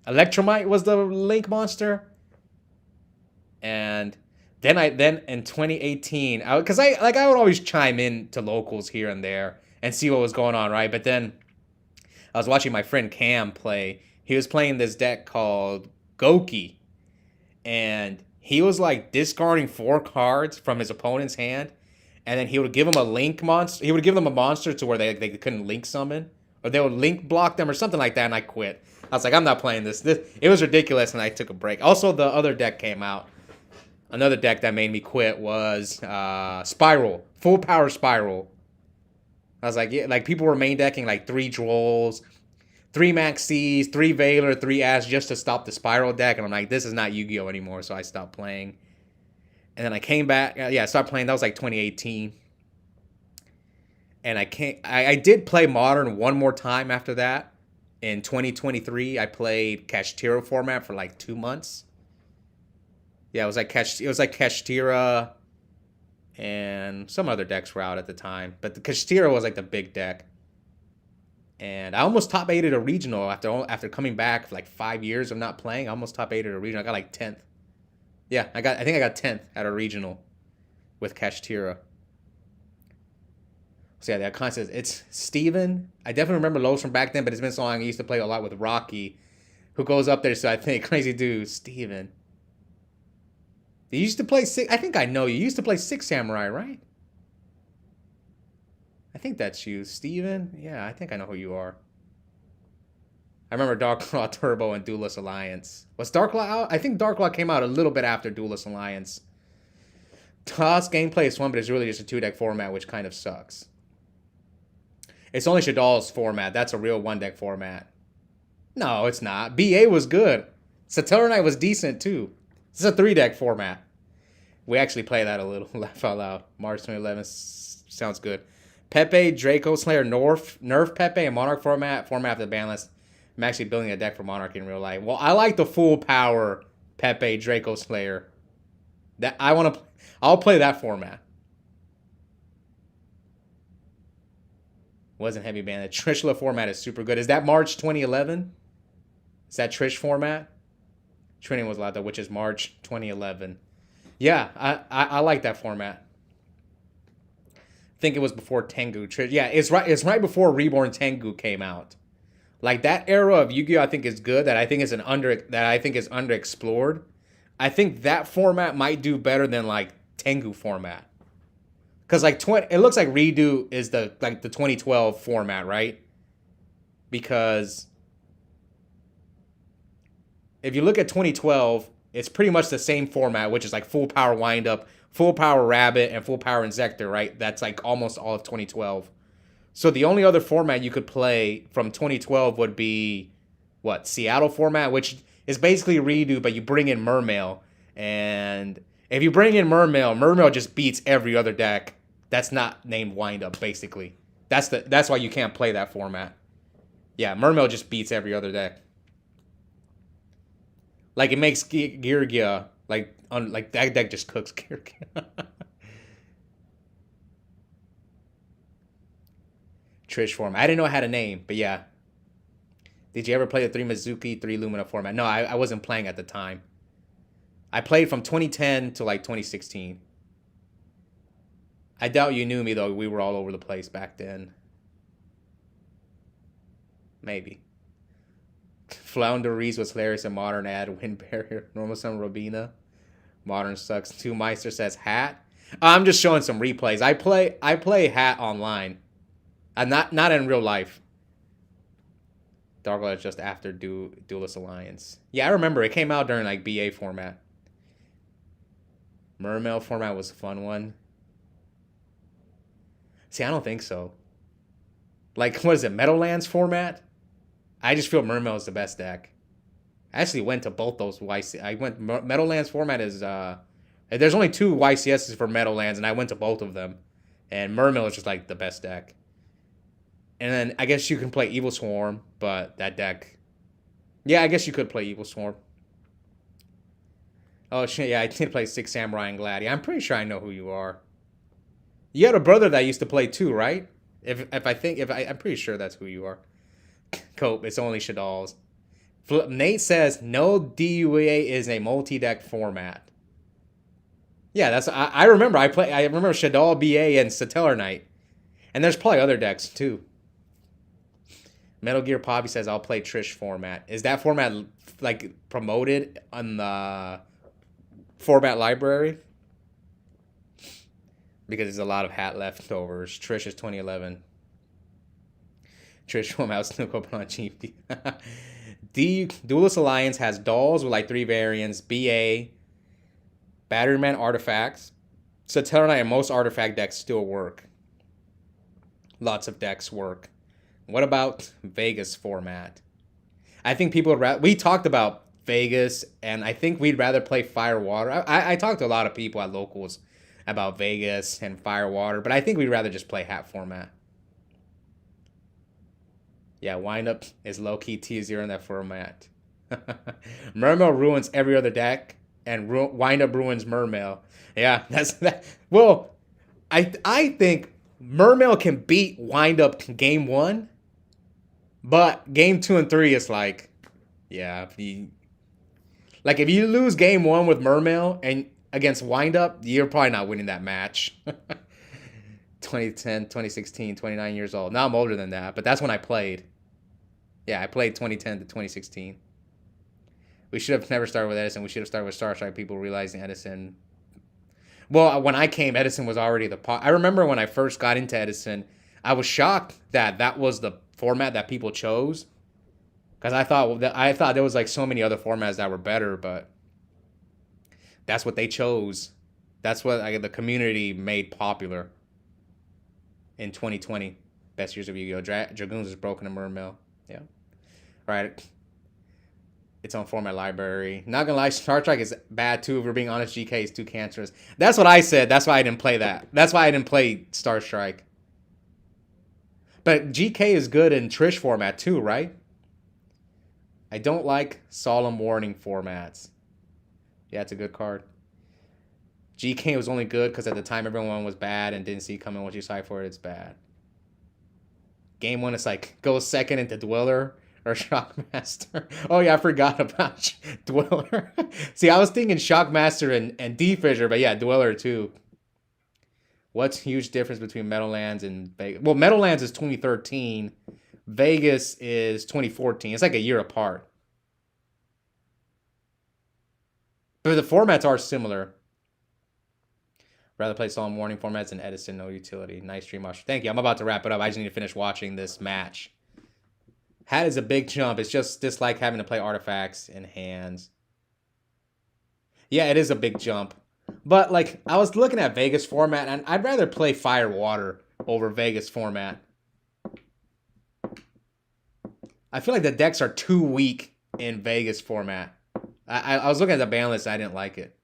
Electromite was the Link monster. And then in 2018, because I would always chime in to locals here and there and see what was going on, right? But then I was watching my friend Cam play. He was playing this deck called Goki, and he was like discarding 4 cards from his opponent's hand, and then he would give him a link monster. He would give them a monster to where they couldn't link summon, or they would link block them or something like that, and I quit. I was like, I'm not playing this. It was ridiculous, and I took a break. Also, the other deck came out. Another deck that made me quit was Spiral. Full Power Spiral. I was like, yeah, like people were main decking like 3 Drolls, 3 Maxis, 3 Valor, 3 Ash just to stop the Spiral deck. And I'm like, this is not Yu-Gi-Oh! Anymore. So I stopped playing. And then I came back. I started playing. That was like 2018. And I did play Modern one more time after that. In 2023, I played Kashtira format for like 2 months. Yeah, it was like Kashtira and some other decks were out at the time. But the Kashtira was like the big deck. And I almost top 8'd a regional after coming back for like 5 years of not playing. I almost top 8'd a regional. I got like 10th. Yeah, I think I got 10th at a regional with Kashtira. So yeah, that concept, it's Steven. I definitely remember Lowe's from back then, but it's been so long. I used to play a lot with Rocky, who goes up there. So I think crazy dude, Steven. You used to play six. I think I know you used to play Six Samurai, right? I think that's you, Steven. Yeah, I think I know who you are. I remember Darklaw Turbo and Duelist Alliance. Was Darklaw out? I think Darklaw came out a little bit after Duelist Alliance. Toss gameplay is fun, but it's really just a 2-deck format, which kind of sucks. It's only Shadal's format. That's a real 1-deck format. No, it's not. BA was good. Satellar Knight was decent, too. It's a 3-deck format. We actually play that a little. Laugh out loud. March 2011 sounds good. Pepe, Draco Slayer, Nerf Pepe, and Monarch format of the ban list. I'm actually building a deck for Monarch in real life. Well, I like the full power Pepe, Draco Slayer. I'll play that format. Wasn't heavy ban. The Trishula format is super good. Is that March 2011? Is that Trish format? Training was allowed though, which is March 2011. Yeah, I like that format. I think it was before Tengu. Yeah, it's right before Reborn Tengu came out. Like that era of Yu-Gi-Oh! I think is good. That I think is underexplored. I think that format might do better than like Tengu format. Cause like it looks like Redo is the 2012 format, right? Because if you look at 2012, it's pretty much the same format, which is like full power windup, full power rabbit, and full power insector, right? That's like almost all of 2012. So the only other format you could play from 2012 would be what? Seattle format, which is basically Redo, but you bring in Mermail. And if you bring in Mermail just beats every other deck that's not named windup, basically. That's why you can't play that format. Yeah, Mermail just beats every other deck. Like it makes Girgia like that deck just cooks Girgia. Trish format. I didn't know it had a name, but yeah. Did you ever play the 3 Mizuki, 3 Lumina format? No, I wasn't playing at the time. I played from 2010 to like 2016. I doubt you knew me though. We were all over the place back then. Maybe. Flounder Reese was hilarious in Modern ad. Wind Barrier. Normal Sun Robina. Modern sucks. Two Meister says hat. I'm just showing some replays. I play hat online. Not in real life. Dark Light just after Duelist Alliance. Yeah, I remember it came out during like BA format. Mermail format was a fun one. See, I don't think so. Like, what is it, Meadowlands format? I just feel Mermail is the best deck. I actually went to both those YC. Meadowlands format is there's only 2 YCSs for Meadowlands, and I went to both of them. And Mermail is just like the best deck. And then I guess you can play Evil Swarm, but that deck. Yeah, I guess you could play Evil Swarm. Oh shit, yeah, I did play Six Samurai and Gladi. I'm pretty sure I know who you are. You had a brother that used to play too, right? I'm pretty sure that's who you are. Cope, it's only Shadal's. Nate says no DUA is a multi-deck format. Yeah, I remember. I remember Shadal BA and Satellar Knight, and there's probably other decks too. Metal Gear Poppy says I'll play Trish format. Is that format like promoted on the format library? Because there's a lot of hat leftovers. Trish is 2011. Trish format still open on GP. Duelist Alliance has dolls with like 3 variants. BA, Batteryman artifacts. Satellar Knight and most artifact decks still work. Lots of decks work. What about Vegas format? I think people would rather... We talked about Vegas, and I think we'd rather play Fire Water. I talked to a lot of people at locals about Vegas and Fire Water, but I think we'd rather just play hat format. Yeah, Windup is low-key T0 in that format. Mermail ruins every other deck, and Windup ruins Mermail. Yeah, that's that. Well, I think Mermail can beat Windup game 1, but game 2 and 3 is like, yeah, if you lose game 1 with Mermail and against Windup, you're probably not winning that match. 2010, 2016, 29 years old. Now I'm older than that, but that's when I played. Yeah, I played 2010 to 2016. We should have never started with Edison. We should have started with Star Strike. People realizing Edison. Well, when I came, Edison was already I remember when I first got into Edison, I was shocked that that was the format that people chose. Because I thought there was like so many other formats that were better, but that's what they chose. That's what the community made popular in 2020. Best years of Yu-Gi-Oh! Dragoons is broken in Mermail. Yeah. All right. It's on format library. Not gonna lie, Star Trek is bad too. If we're being honest, GK is too cancerous. That's what I said. That's why I didn't play that. That's why I didn't play Star Strike. But GK is good in Trish format too, right? I don't like Solemn Warning formats. Yeah, it's a good card. GK was only good because at the time everyone was bad and didn't see it coming. Once you decide for it, it's bad. Game 1, it's like, go second into Dweller or Shockmaster. Oh, yeah, I forgot about Dweller. See, I was thinking Shockmaster and D-Fissure, but yeah, Dweller too. What's huge difference between Meadowlands and Vegas? Well, Meadowlands is 2013. Vegas is 2014. It's like a year apart. But the formats are similar. Rather play Solemn Warning formats than Edison, no utility. Nice stream, Usher. Thank you. I'm about to wrap it up. I just need to finish watching this match. Hat is a big jump. It's just dislike having to play artifacts in hands. Yeah, it is a big jump. But, like, I was looking at Vegas format, and I'd rather play Fire Water over Vegas format. I feel like the decks are too weak in Vegas format. I was looking at the ban list. I didn't like it.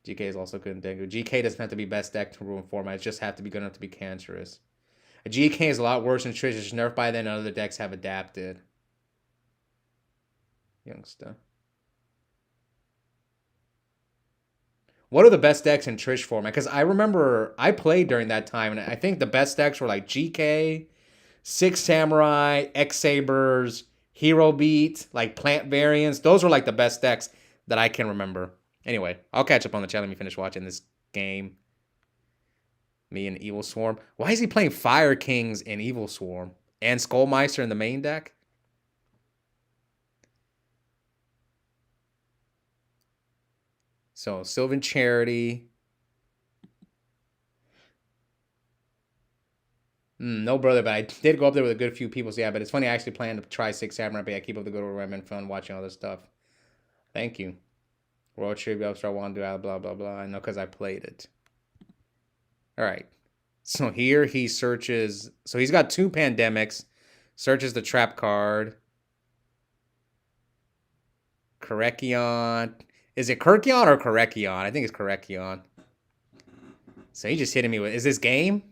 GK is also good in Dengu. GK doesn't have to be best deck to ruin format. It just have to be good enough to be cancerous. A GK is a lot worse than Trish. It's nerfed by then and other decks have adapted. Youngster. What are the best decks in Trish format? Because I remember I played during that time, and I think the best decks were like GK, Six Samurai, X Sabers, Hero Beat, like plant variants. Those were like the best decks. that I can remember. Anyway, I'll catch up on the channel. Let me finish watching this game. Me and Evil Swarm. Why is he playing Fire Kings and Evil Swarm? And Skullmeister in the main deck? So, Sylvan Charity. No, brother, but I did go up there with a good few people. So yeah, but it's funny. I actually plan to try 6 Samurai, but I keep up the good old Redman fun watching all this stuff. Thank you. World Tribute, Upstart, want to do blah, blah, blah. I know because I played it. All right. So here he searches. So he's got 2 pandemics. Searches the trap card. Korekion. Is it Kirkion or Korekion? I think it's Korekion. So he just hitting me with, is this game?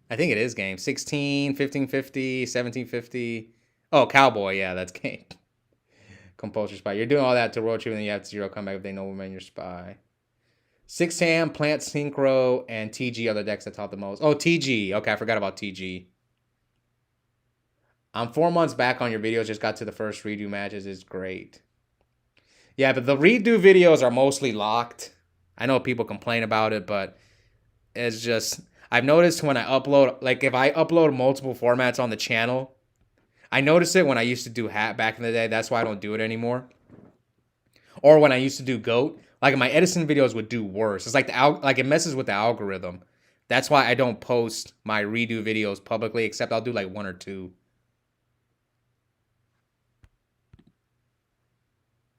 I think it is game. 16, 1550, 1750. Oh, Cowboy. Yeah, that's game. Compulsory Spy. You're doing all that to roll trip, and then you have 0 comeback if they know when you're spy. 6 Ham, Plant Synchro, and TG are the decks that taught the most. Oh, TG. Okay, I forgot about TG. I'm 4 months back on your videos. Just got to the first redo matches. It's great. Yeah, but the redo videos are mostly locked. I know people complain about it, but it's just... I've noticed when I upload... Like, if I upload multiple formats on the channel... I noticed it when I used to do Hat back in the day. That's why I don't do it anymore. Or when I used to do Goat. Like, my Edison videos would do worse. It's like it messes with the algorithm. That's why I don't post my redo videos publicly, except I'll do like 1 or 2.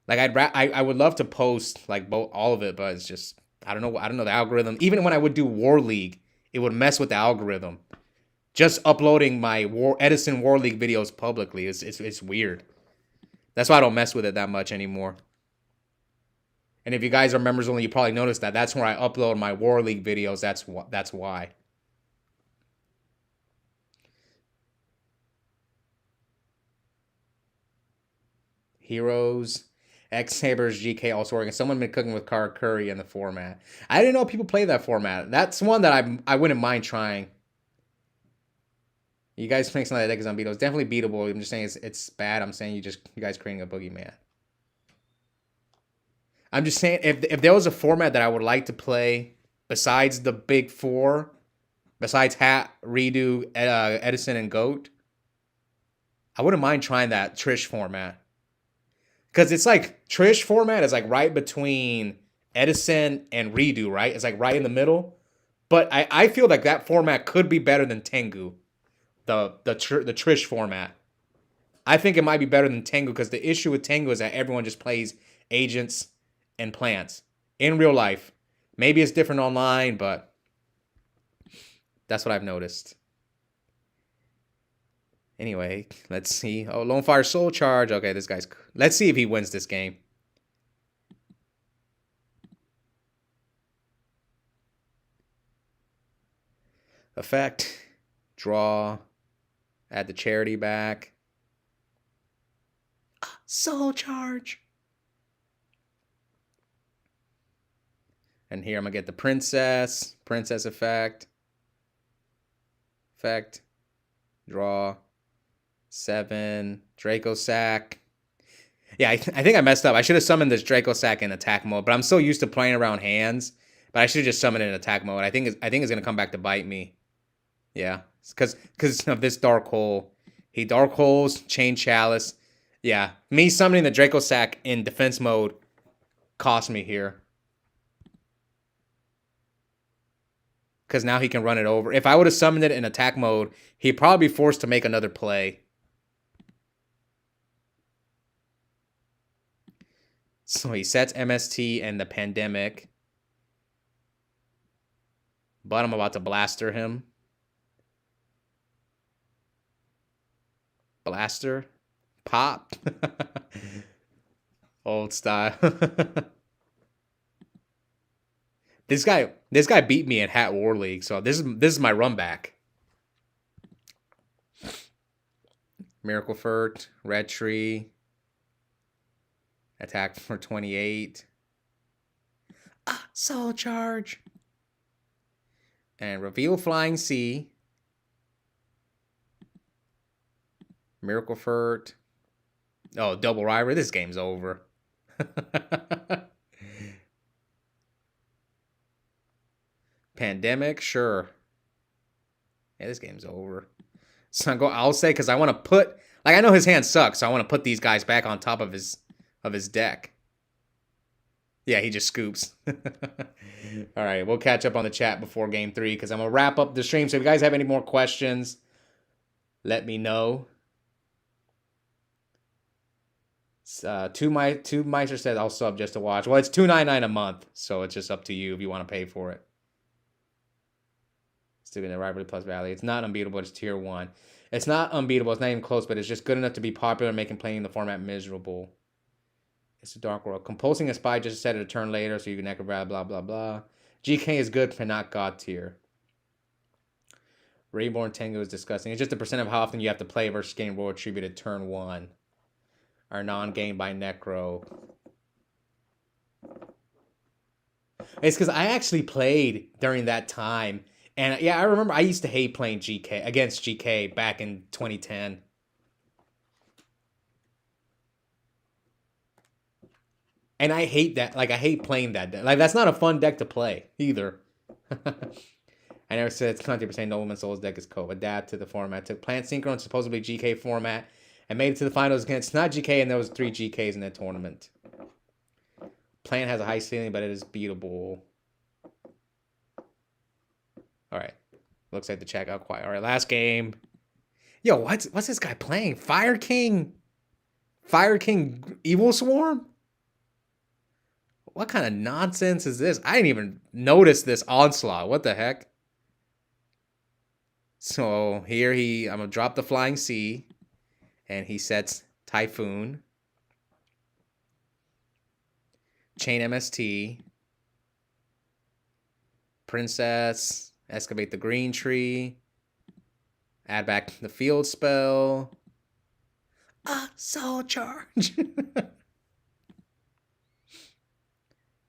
Like, I would love to post like all of it, but it's just I don't know the algorithm. Even when I would do War League, it would mess with the algorithm. Just uploading my Edison War League videos publicly it's weird. That's why I don't mess with it that much anymore. And if you guys are members only, you probably noticed that. That's where I upload my War League videos. That's why. Heroes, X Sabers, GK also working. Someone been cooking with Car Curry in the format. I didn't know people play that format. That's one that I wouldn't mind trying. You guys think some of that deck is unbeatable. It's definitely beatable. I'm just saying it's bad. I'm saying you guys creating a boogeyman. I'm just saying if there was a format that I would like to play besides the big 4, besides Hat, Redo, Edison, and Goat, I wouldn't mind trying that Trish format. Because it's like Trish format is like right between Edison and Redo, right? It's like right in the middle. But I feel like that format could be better than Tengu. The Trish format. I think it might be better than Tengu because the issue with Tengu is that everyone just plays agents and plants in real life. Maybe it's different online, but that's what I've noticed. Anyway, let's see. Oh, Lone Fire Soul Charge. Okay, this guy's... Let's see if he wins this game. Effect. Draw. Add the charity back. Soul Charge. And here I'm going to get the Princess. Princess effect. Effect. Draw. 7. Draco Sack. Yeah, I think I messed up. I should have summoned this Draco Sack in attack mode, but I'm so used to playing around hands. But I should have just summoned it in attack mode. I think it's going to come back to bite me. Yeah, because of this Dark Hole. He Dark Holes, Chain Chalice. Yeah, me summoning the Draco Sack in defense mode cost me here. Because now he can run it over. If I would have summoned it in attack mode, he'd probably be forced to make another play. So he sets MST and the Pandemic. But I'm about to blaster him. Blaster? Pop? Old style. This guy beat me in Hat War League, so this is my run back. Miracle Furt, Red Tree. Attack for 28. Soul Charge. And reveal Flying Sea. Miracle Furt. Oh, double rivalry. This game's over. Pandemic, sure. Yeah, this game's over. So I'll say because I want to put like I know his hand sucks, so I want to put these guys back on top of his deck. Yeah, he just scoops. All right, we'll catch up on the chat before game 3 because I'm gonna wrap up the stream. So if you guys have any more questions, let me know. Two Meister said I'll sub just to watch. Well, it's $2.99 a month, so it's just up to you if you want to pay for it. Still in the rivalry plus value. It's not unbeatable. It's tier 1. It's not unbeatable. It's not even close, but it's just good enough to be popular, making playing the format miserable. It's a dark world. Compulsing a spy just to set it a turn later, so you can blah blah blah blah. GK is good, but not god tier. Reborn Tango is disgusting. It's just a percent of how often you have to play versus getting roll attributed turn 1. Are non-game by Necro. It's because I actually played during that time. And yeah, I remember I used to hate playing GK against GK back in 2010. And I hate that. Like, I hate playing that deck. Like, that's not a fun deck to play either. I never said it's 20% Nobleman Souls deck is cool. Adapt to the format. Took Plant Synchro and supposedly GK format and made it to the finals against not GK, and there was 3 GKs in that tournament. Plant has a high ceiling, but it is beatable. All right. Looks like the chat got quiet. All right, last game. Yo, what's this guy playing? Fire King Evil Swarm? What kind of nonsense is this? I didn't even notice this onslaught. What the heck? So here I'm going to drop the Flying Sea. And he sets Typhoon. Chain MST. Princess. Excavate the green tree. Add back the field spell. Soul Charge.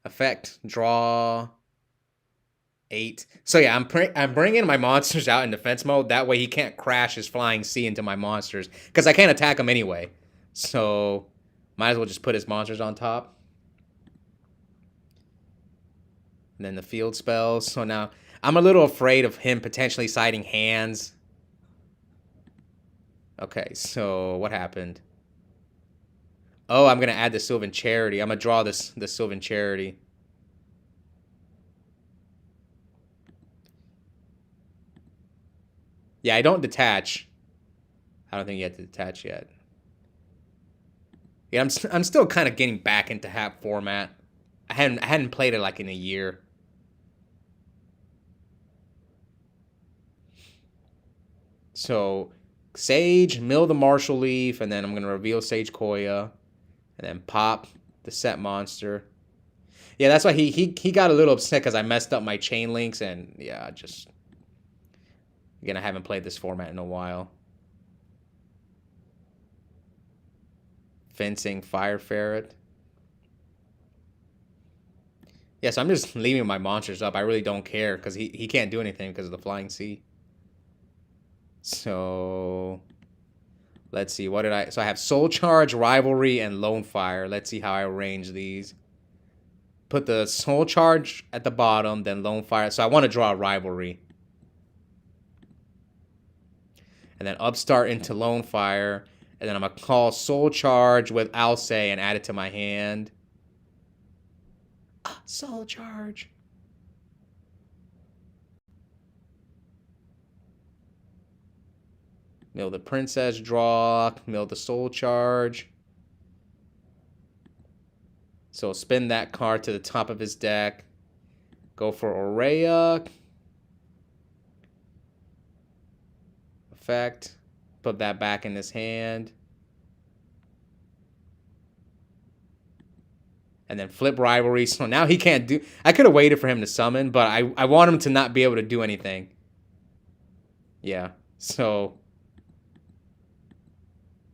Effect. Draw. 8. So yeah, I'm bringing my monsters out in defense mode. That way he can't crash his Flying Sea into my monsters. Because I can't attack him anyway. So might as well just put his monsters on top. And then the field spells. So now I'm a little afraid of him potentially siding hands. Okay, so what happened? Oh, I'm going to add the Sylvan Charity. I'm going to draw the Sylvan Charity. Yeah, I don't detach. I don't think you have to detach yet. Yeah, I'm still kind of getting back into HAP format. I hadn't played it like in a year. So, Sage, mill the Marshall Leaf, and then I'm going to reveal Sage Koya. And then pop the set monster. Yeah, that's why he got a little upset because I messed up my chain links. And yeah, just... Again, I haven't played this format in a while. Fencing, Fire Ferret. Yeah, so I'm just leaving my monsters up. I really don't care because he can't do anything because of the Flying Sea. So let's see. What did I... So I have Soul Charge, Rivalry, and Lone Fire. Let's see how I arrange these. Put the Soul Charge at the bottom, then Lone Fire. So I want to draw a Rivalry. And then Upstart into Lone Fire. And then I'm going to call Soul Charge with Alce and add it to my hand. Soul Charge. Mill the Princess, draw. Mill the Soul Charge. So spin that card to the top of his deck. Go for Aurea. Effect. Put that back in his hand. And then flip Rivalry. So now he can't do... I could have waited for him to summon, but I want him to not be able to do anything. Yeah. So...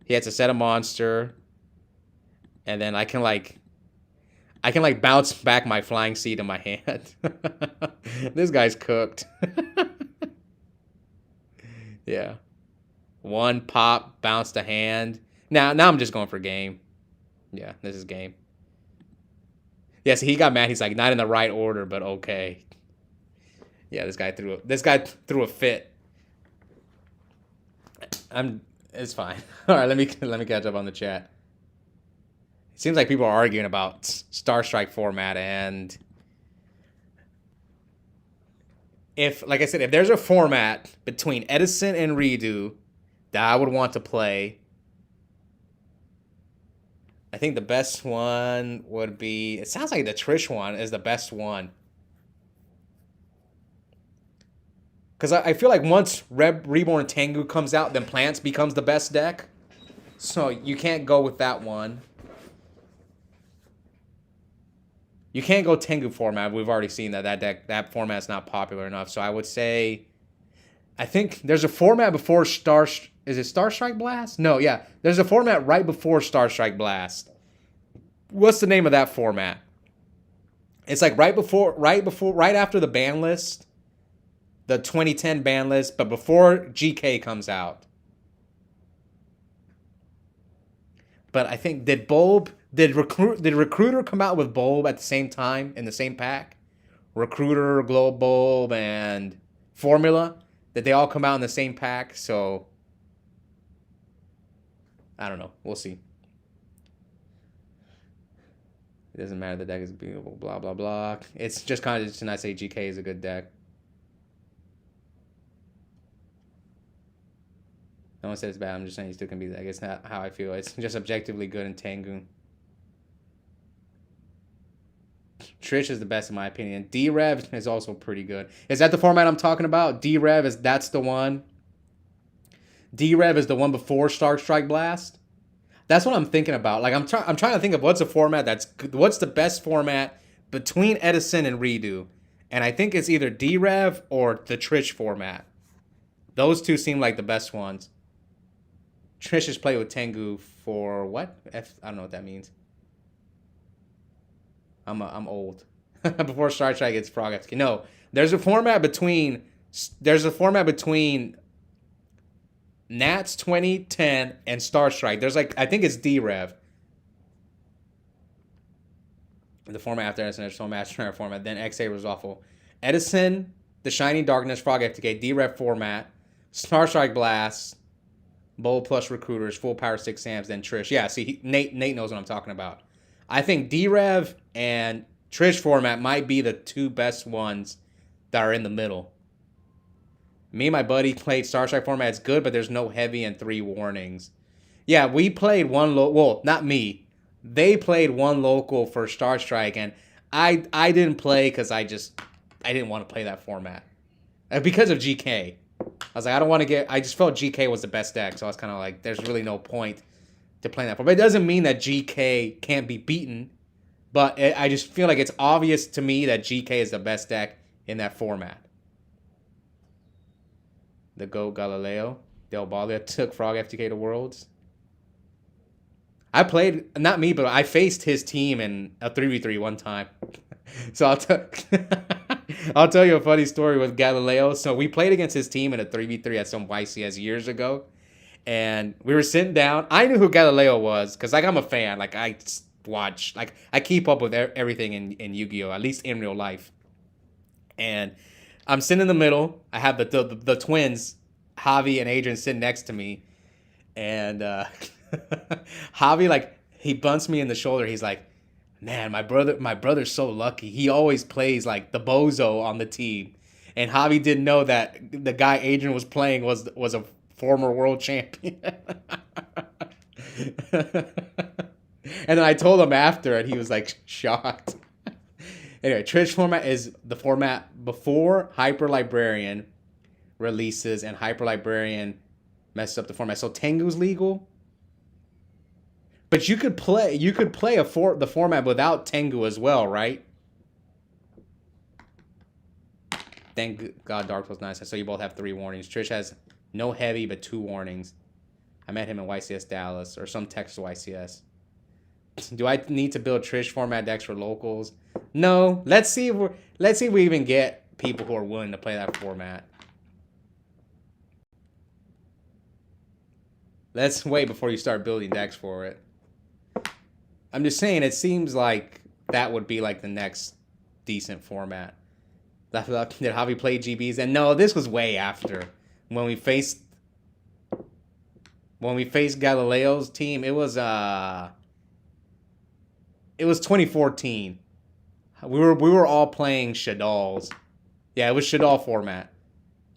He has to set a monster. And then I can bounce back my Flying Sea to my hand. This guy's cooked. Yeah. 1 pop, bounce to hand. Now I'm just going for game. Yeah, this is game. Yeah, so he got mad. He's like, not in the right order, but okay. Yeah, this guy threw a fit. It's fine. All right, let me catch up on the chat. It seems like people are arguing about Star Strike format, and if, like I said, if there's a format between Edison and Redo that I would want to play, I think the best one would be, it sounds like the Trish one is the best one. Because I feel like once Reborn Tengu comes out, then Plants becomes the best deck. So you can't go with that one. You can't go Tengu format. We've already seen that format's not popular enough. So I would say, I think there's a format before is it Star Strike Blast? No, yeah. There's a format right before Star Strike Blast. What's the name of that format? It's like right after the ban list, the 2010 ban list, but before GK comes out. But I think did Recruiter come out with Bulb at the same time in the same pack? Recruiter, Globe Bulb, and Formula, did they all come out in the same pack? So I don't know. We'll see. It doesn't matter. The deck is beautiful. Blah blah blah. It's just kind of just not say GK is a good deck. No one said it's bad. I'm just saying he still can be that. It's not how I feel. It's just objectively good in Tengu. Trish is the best in my opinion. D-Rev is also pretty good. Is that the format I'm talking about? D-Rev that's the one. D-Rev is the one before Star Strike Blast. That's what I'm thinking about. Like I'm trying to think of what's the best format between Edison and Redo. And I think it's either D-Rev or the Trish format. Those two seem like the best ones. Trish has played with Tengu for what? I don't know what that means. I'm old. Before Star Trek, it's Frog FTK. No, there's a format between Nats 2010 and Star Strike. There's I think it's D-Rev. The format after Edison, there's so Master format. Then XA was awful. Edison, The Shining Darkness, Frog FTK, D-Rev format, Star Strike Blast, Bowl plus Recruiters, Full Power 6 Sams, then Trish. Yeah, see, Nate knows what I'm talking about. I think D-Rev and Trish format might be the two best ones that are in the middle. Me and my buddy played Star Strike format. It's good, but there's no heavy and 3 warnings. Yeah, we played one well, not me. They played one local for Star Strike, and I didn't play because I didn't want to play that format. Because of GK. I was like, I just felt GK was the best deck, so I was kind of like, there's really no point to play that format. But it doesn't mean that GK can't be beaten, but I just feel like it's obvious to me that GK is the best deck in that format. The GOAT Galileo, Del Valle took Frog FTK to Worlds. I played, not me, but I faced his team in a 3v3 one time. So I'll tell you a funny story with Galileo. So we played against his team in a 3v3 at some YCS years ago. And we were sitting down. I knew who Galileo was because, I'm a fan. I watch. I keep up with everything in Yu-Gi-Oh!, at least in real life. And I'm sitting in the middle. I have the twins, Javi and Adrian, sitting next to me. And Javi, he bunts me in the shoulder. He's like, man, my brother's so lucky. He always plays the bozo on the team. And Javi didn't know that the guy Adrian was playing was a former world champion. And then I told him after, and he was shocked. Anyway, Trish format is the format before Hyper Librarian releases, and Hyper Librarian messes up the format. So Tengu's legal. But you could play the format without Tengu as well, right? Thank God Dark was nice. So you both have 3 warnings. Trish has no heavy but 2 warnings. I met him in YCS Dallas or some Texas YCS. Do I need to build Trish format decks for locals? No. Let's see if we even get people who are willing to play that format. Let's wait before you start building decks for it. I'm just saying, it seems like that would be like the next decent format. Did Javi play GBs? And no, this was way after when we faced Galileo's team. It was 2014. We were all playing Shadal's. Yeah, it was Shadal format.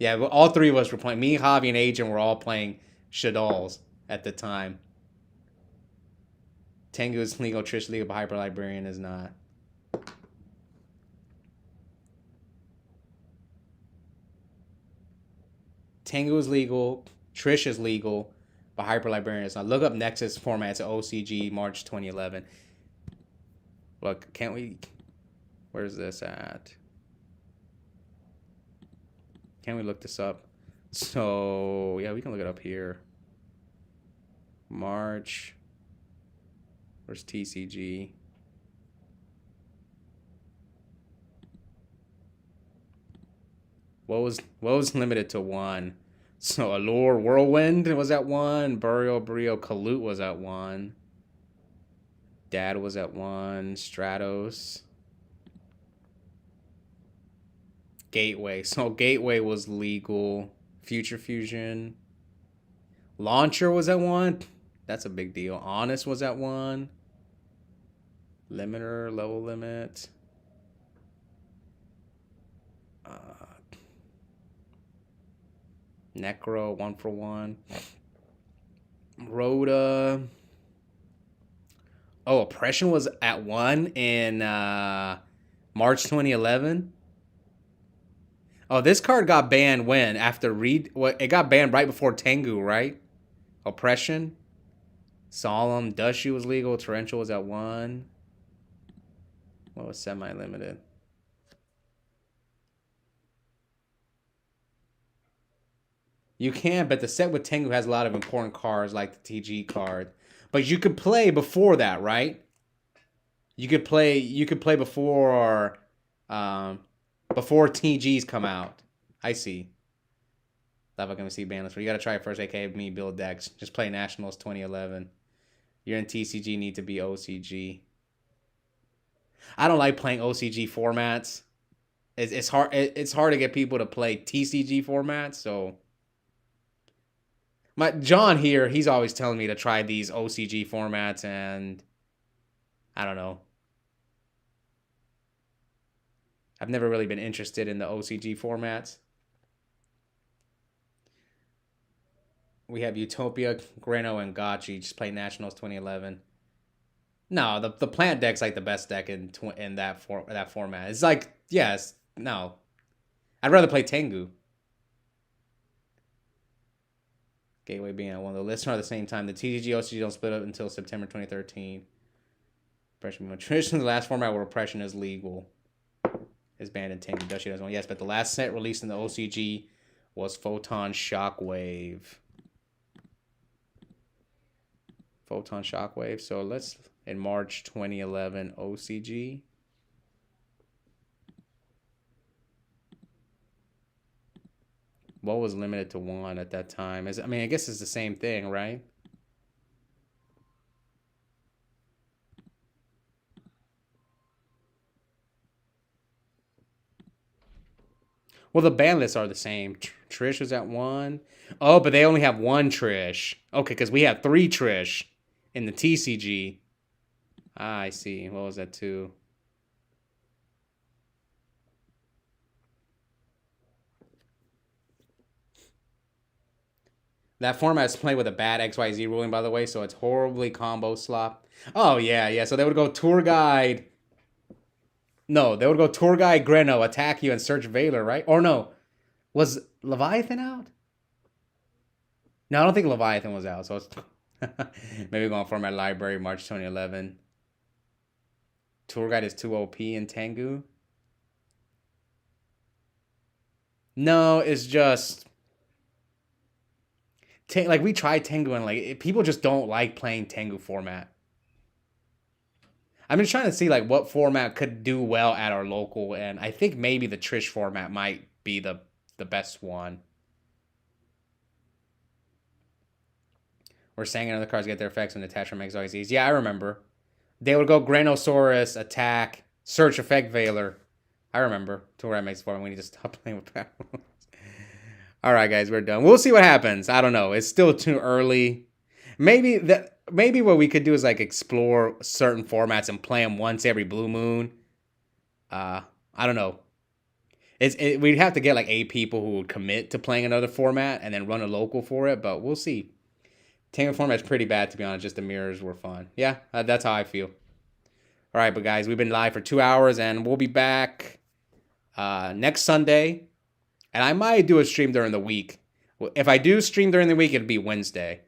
Yeah, all three of us were playing. Me, Javi, and Agent were all playing Shadal's at the time. Tengu is legal, Trish legal, but Hyper Librarian is not. Tengu is legal, Trish is legal, but Hyper Librarian is not. Look up Nexus formats at OCG March 2011. Look, can't we... Where's this at? Can we look this up? So, yeah, we can look it up here. March. Where's TCG? What was limited to 1? So Allure Whirlwind was at 1. Burial Brio Kalut was at 1. Dad was at 1. Stratos. Gateway. So Gateway was legal. Future Fusion. Launcher was at 1. That's a big deal. Honest was at 1. Limiter, level limit. Necro, 1 for 1. Rhoda. Oh, Oppression was at 1 in March 2011. Oh, this card got banned when? After Reed? What? It got banned right before Tengu, right? Oppression. Solemn. Dushy was legal. Torrential was at 1. What was semi-limited? You can, but the set with Tengu has a lot of important cards like the TG card. But you could play before that, right? You could play before before TGs come out. I see. Lava gonna see banlist. You gotta try it first, aka me build decks. Just play Nationals 2011. You're in TCG, need to be OCG. I don't like playing OCG formats. It's hard. It's hard to get people to play TCG formats. So, John here, he's always telling me to try these OCG formats, and I don't know. I've never really been interested in the OCG formats. We have Utopia, Greno, and Gotchi. Just play Nationals 2011. No, the plant deck's like the best deck in that format. It's like, yes, no. I'd rather play Tengu. Gateway being at 1. The lists are at the same time. The TGG OCG don't split up until September 2013. Oppression. Traditionally, the last format where Oppression is legal is banned in Tengu. Dushy doesn't want. Yes, but the last set released in the OCG was Photon Shockwave. Photon Shockwave. So let's, in March 2011, OCG. What was limited to 1 at that time? I mean, I guess it's the same thing, right? Well, the ban lists are the same. Trish was at 1. Oh, but they only have 1 Trish. Okay, because we have 3 Trish in the TCG. Ah, I see. What was that, 2? That format is played with a bad XYZ ruling, by the way, so it's horribly combo slop. Oh, yeah. So they would go Tour Guide. No, they would go Tour Guide, Greno, attack you, and search Valor, right? Or no. Was Leviathan out? No, I don't think Leviathan was out, so it's... Maybe going format library, March 2011. Tour Guide is 2 OP in Tengu. No, it's just... Like, we tried Tengu, and like people just don't like playing Tengu format. I'm just trying to see like what format could do well at our local, and I think maybe the Trish format might be the best one. We're saying other cards get their effects when attached from XYZs. Yeah, I remember. They would go Granosaurus, attack, search effect Veiler. I remember. To where I makes for we need to stop playing with power. Alright guys, we're done. We'll see what happens. I don't know. It's still too early. Maybe what we could do is like explore certain formats and play them once every blue moon. I don't know. We'd have to get like 8 people who would commit to playing another format and then run a local for it, but we'll see. Tango format's pretty bad, to be honest. Just the mirrors were fun. Yeah, that's how I feel. All right, but guys, we've been live for 2 hours, and we'll be back next Sunday. And I might do a stream during the week. If I do stream during the week, it'll be Wednesday.